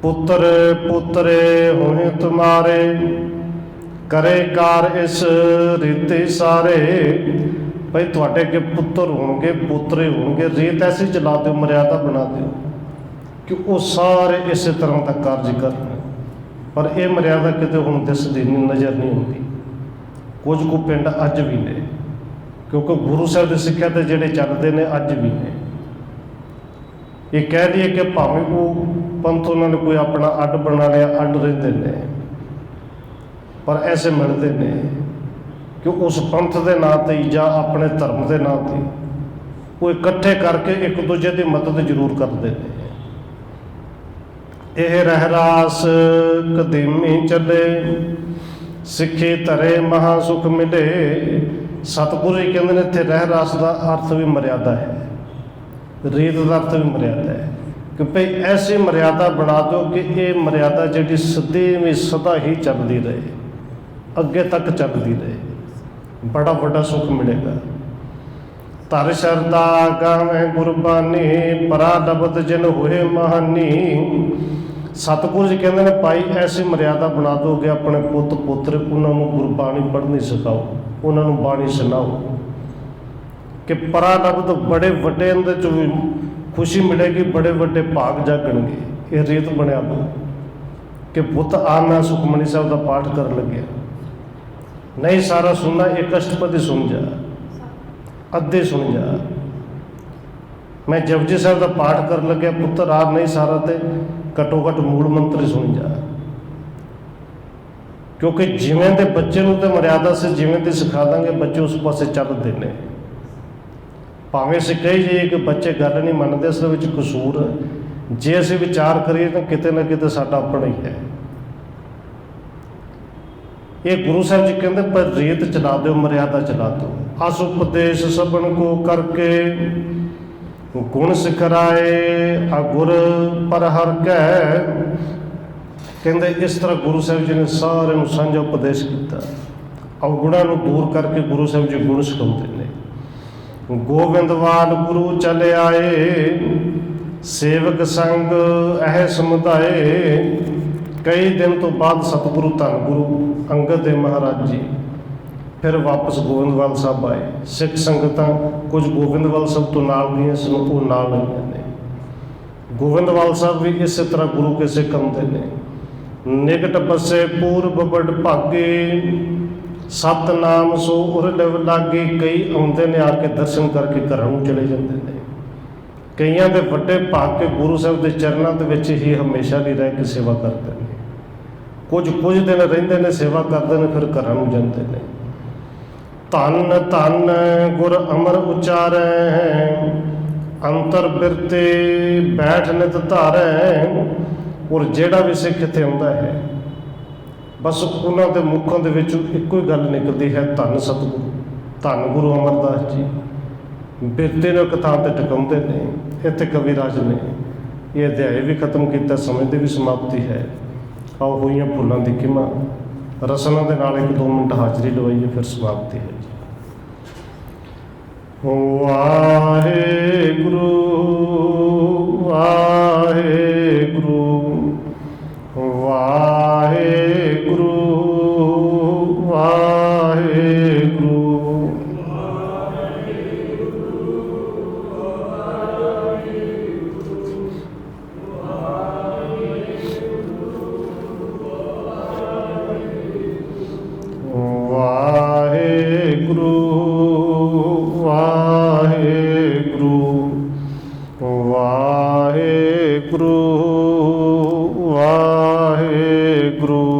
ਪੁੱਤਰ ਪੁੱਤਰੇ ਹੋਣੇ ਤੁਮਾਰੇ, ਕਰੇ ਕਾਰ ਇਸ ਰੀਤੇ ਸਾਰੇ। ਭਾਈ ਤੁਹਾਡੇ ਅੱਗੇ ਪੁੱਤਰ ਹੋਣਗੇ, ਪੋਤਰੇ ਹੋਣਗੇ, ਰੀਤ ਐਸੀ ਚਲਾ ਦਿਓ, ਮਰਿਆਦਾ ਬਣਾ ਦਿਓ ਕਿ ਉਹ ਸਾਰੇ ਇਸੇ ਤਰ੍ਹਾਂ ਦਾ ਕਾਰਜ ਕਰਨ। ਪਰ ਇਹ ਮਰਿਆਦਾ ਕਿਤੇ ਹੁਣ ਦਿਸਦੀ ਨਹੀਂ, ਨਜ਼ਰ ਨਹੀਂ ਆਉਂਦੀ। ਕੁਝ ਕੁ ਪਿੰਡ ਅੱਜ ਵੀ ਨੇ, ਕਿਉਂਕਿ ਗੁਰੂ ਸਾਹਿਬ ਦੀ ਸਿੱਖਿਆ ਤੇ ਜਿਹੜੇ ਚੱਲਦੇ ਨੇ ਅੱਜ ਵੀ ਨੇ। ਇਹ ਕਹਿ ਦਈਏ ਕਿ ਭਾਵੇਂ ਉਹ ਪੰਥ ਉਹਨਾਂ ਨੇ ਕੋਈ ਆਪਣਾ ਅੱਡ ਬਣਾ ਲਿਆ, ਅੱਡ ਰਹਿੰਦੇ ਨੇ, ਪਰ ਐਸੇ ਮਿਲਦੇ ਨੇ ਕਿ ਉਸ ਪੰਥ ਦੇ ਨਾਂ 'ਤੇ ਜਾਂ ਆਪਣੇ ਧਰਮ ਦੇ ਨਾਂ 'ਤੇ ਉਹ ਇਕੱਠੇ ਕਰਕੇ ਇੱਕ ਦੂਜੇ ਦੀ ਮਦਦ ਜ਼ਰੂਰ ਕਰਦੇ ਨੇ। ਇਹ ਰਹਿਰਾਸ ਕਦੀਮੀ ਚੱਲੇ, ਸਿੱਖੀ ਧਰੇ ਮਹਾ ਸੁਖ ਮਿਲੇ। ਸਤਿਗੁਰੂ ਜੀ ਕਹਿੰਦੇ ਨੇ ਇੱਥੇ ਰਹਿਰਾਸ ਦਾ ਅਰਥ ਵੀ ਮਰਿਆਦਾ ਹੈ, ਰੀਤ ਦਾ ਅਰਥ ਵੀ ਮਰਿਆਦਾ ਹੈ। ਕਿ ਭਈ ਐਸੀ ਮਰਿਆਦਾ ਬਣਾ ਦਿਓ ਕਿ ਇਹ ਮਰਿਆਦਾ ਜਿਹੜੀ ਸਦੀਵੀਂ ਸਦਾ ਹੀ ਚੱਲਦੀ ਰਹੇ, ਅੱਗੇ ਤੱਕ ਚੱਲਦੀ ਰਹੇ, ਬੜਾ ਵੱਡਾ ਸੁੱਖ ਮਿਲੇਗਾ। ਧਰ ਸ਼ਰਦਾ ਗਾਵੇਂ ਗੁਰਬਾਨੀ, ਪਰਾ ਲਬਤ ਜਿਨ ਹੋਏ ਮਹਾਨੀ। ਸਤਿਗੁਰੂ ਜੀ ਕਹਿੰਦੇ ਨੇ ਭਾਈ ਐਸੀ ਮਰਿਆਦਾ ਬਣਾ ਦੋਗੇ, ਆਪਣੇ ਪੁੱਤ ਪੁੱਤਰ ਉਹਨਾਂ ਨੂੰ ਗੁਰਬਾਣੀ ਪੜ੍ਹਨੀ ਸਿਖਾਓ, ਉਹਨਾਂ ਨੂੰ ਬਾਣੀ ਸੁਣਾਓ ਕਿ ਪਰਾ ਲਬਤ ਬੜੇ ਵੱਡੇ ਇਹਦੇ 'ਚ ਵੀ ਖੁਸ਼ੀ ਮਿਲੇਗੀ, ਬੜੇ ਵੱਡੇ ਭਾਗ ਜਾਗਣਗੇ। ਇਹ ਰੀਤ ਬਣਿਆ ਦੋ ਕਿ ਪੁੱਤ ਆਨਾ ਸੁਖਮਨੀ ਸਾਹਿਬ ਦਾ ਪਾਠ ਕਰਨ ਲੱਗਿਆ, ਨਹੀਂ ਸਾਰਾ ਸੁਣਨਾ, ਇੱਕ ਅਸ਼ਟਪਦੀ ਸੁਣ ਜਾ, ਅੱਧੇ ਸੁਣ ਜਾ। ਮੈਂ ਜਪਜੀ ਸਾਹਿਬ ਦਾ ਪਾਠ ਕਰਨ ਲੱਗਿਆ, ਪੁੱਤਰ ਆ ਨਹੀਂ ਸਾਰਾ, ਤੇ ਘੱਟੋ ਘੱਟ ਮੂਲ ਮੰਤਰ ਸੁਣ ਜਾ। ਕਿਉਂਕਿ ਜਿਵੇਂ ਦੇ ਬੱਚੇ ਨੂੰ ਤੇ ਮਰਿਆਦਾ ਸੇ ਜਿਵੇਂ ਦੀ ਸਿਖਾ ਦਾਂਗੇ, ਬੱਚੇ ਉਸ ਪਾਸੇ ਚੱਲਦੇ ਨੇ। ਭਾਵੇਂ ਅਸੀਂ ਕਹੀ ਜਾਈਏ ਕਿ ਬੱਚੇ ਗੱਲ ਨਹੀਂ ਮੰਨਦੇ, ਇਸ ਦੇ ਵਿੱਚ ਕਸੂਰ ਜੇ ਅਸੀਂ ਵਿਚਾਰ ਕਰੀਏ ਤਾਂ ਕਿਤੇ ਨਾ ਕਿਤੇ ਸਾਡਾ ਆਪਣਾ ਹੀ ਹੈ। ਇਹ ਗੁਰੂ ਸਾਹਿਬ ਜੀ ਕਹਿੰਦੇ ਪਰ ਰੀਤ ਚਲਾ ਦਿਓ, ਮਰਿਆਦਾ ਚਲਾ ਦਿਓ। ਅਸ ਉਪਦੇਸ਼ ਸਭਨ ਕੋ ਕਰਕੇ, ਗੁਣ ਸਿਖਰਾਏ ਅਗੁਰ ਪਰ ਹਰ ਕੈ। ਕਹਿੰਦੇ ਇਸ ਤਰ੍ਹਾਂ ਗੁਰੂ ਸਾਹਿਬ ਜੀ ਨੇ ਸਾਰਿਆਂ ਨੂੰ ਸਾਂਝਾ ਉਪਦੇਸ਼ ਕੀਤਾ, ਅਵਗੁਣਾਂ ਨੂੰ ਦੂਰ ਕਰਕੇ ਗੁਰੂ ਸਾਹਿਬ ਜੀ ਗੁਣ ਸਿਖਾਉਂਦੇ ਨੇ। ਗੋਬਿੰਦਵਾਲ ਗੁਰੂ ਚਲ ਆਏ, ਸੇਵਕ ਸੰਗ ਇਹ ਸਮੁਦਾਏ। ਕਈ ਦਿਨ ਤੋਂ ਬਾਅਦ ਸਤਿਗੁਰੂ ਧੰਨ ਗੁਰੂ ਅੰਗਦ ਦੇਵ ਮਹਾਰਾਜ ਜੀ ਫਿਰ ਵਾਪਸ ਗੋਬਿੰਦਵਾਲ ਸਾਹਿਬ ਆਏ। ਸਿੱਖ ਸੰਗਤਾਂ ਕੁਝ ਗੋਬਿੰਦਵਾਲ ਸਾਹਿਬ ਤੋਂ ਨਾਲ ਗਈਆਂ ਸਨ, ਉਹ ਨਾਲ ਲਈਆਂ ਨੇ। ਗੋਬਿੰਦਵਾਲ ਸਾਹਿਬ ਵੀ ਇਸੇ ਤਰ੍ਹਾਂ ਗੁਰੂ ਕੇ ਸਿੱਖ ਆਉਂਦੇ ਨੇ। ਨਿਕਟ ਬਸੇ ਪੂਰਬ ਬੜ ਭਾਗੇ, ਸਤਨਾਮ ਸੋ ਉਰ ਲਿਵ ਲਾਗੇ। ਕਈ ਆਉਂਦੇ ਨੇ, ਆ ਕੇ ਦਰਸ਼ਨ ਕਰਕੇ ਘਰਾਂ ਨੂੰ ਚਲੇ ਜਾਂਦੇ ਨੇ। ਕਈਆਂ ਦੇ ਵੱਡੇ ਭਾਗ ਕੇ ਗੁਰੂ ਸਾਹਿਬ ਦੇ ਚਰਨਾਂ ਦੇ ਵਿੱਚ ਹੀ ਹਮੇਸ਼ਾ ਲਈ ਰਹਿ ਕੇ ਸੇਵਾ ਕਰਦੇ ਨੇ। ਕੁਝ ਦਿਨ ਰਹਿੰਦੇ ਨੇ, ਸੇਵਾ ਕਰਦੇ ਨੇ, ਫਿਰ ਘਰਾਂ ਨੂੰ ਜਾਂਦੇ ਨੇ। ਧੰਨ ਧੰਨ ਗੁਰ ਅਮਰ ਉਚਾਰੈ, ਅੰਤਰ ਬਿਰਤੇ ਬੈਠ ਨਿਤ ਧਾਰੈ। ਔਰ ਜਿਹੜਾ ਵੀ ਸਿੱਖ ਇੱਥੇ ਆਉਂਦਾ ਹੈ, ਬਸ ਉਹਨਾਂ ਦੇ ਮੁੱਖਾਂ ਦੇ ਵਿੱਚੋਂ ਇੱਕੋ ਹੀ ਗੱਲ ਨਿਕਲਦੀ ਹੈ, ਧੰਨ ਸਤਿਗੁਰੂ, ਧੰਨ ਗੁਰੂ ਅਮਰਦਾਸ ਜੀ। ਬਿਰਤੇ ਨੂੰ ਇੱਕ ਥਾਂ 'ਤੇ ਟਿਕਾਉਂਦੇ ਨੇ। ਇੱਥੇ ਕਵਿਰਾਜ ਨੇ ਇਹ ਅਧਿਆਇ ਵੀ ਖਤਮ ਕੀਤਾ, ਸਮੇਂ ਦੀ ਵੀ ਸਮਾਪਤੀ ਹੈ। ਆਓ ਹੋਈਆਂ ਫੁੱਲਾਂ ਦੀ ਕਿਮਾ ਰਸਨਾਂ ਦੇ ਨਾਲ 1-2 ਮਿੰਟ ਹਾਜ਼ਰੀ ਲਵਾਈਏ, ਫਿਰ ਸਮਾਪਤੀ ਹੈ ਜੀ। ਵਾਹਿਗੁਰੂ ਵਾਹਿਗੁਰੂ ਵਾਹਿਗੁਰੂ ਵਾਹਿਗੁਰੂ। ਵਾਹਿਗੁਰੂ ਵਾਹਿਗੁਰੂ ਵਾਹਿਗੁਰੂ ਵਾਹਿਗੁਰੂ।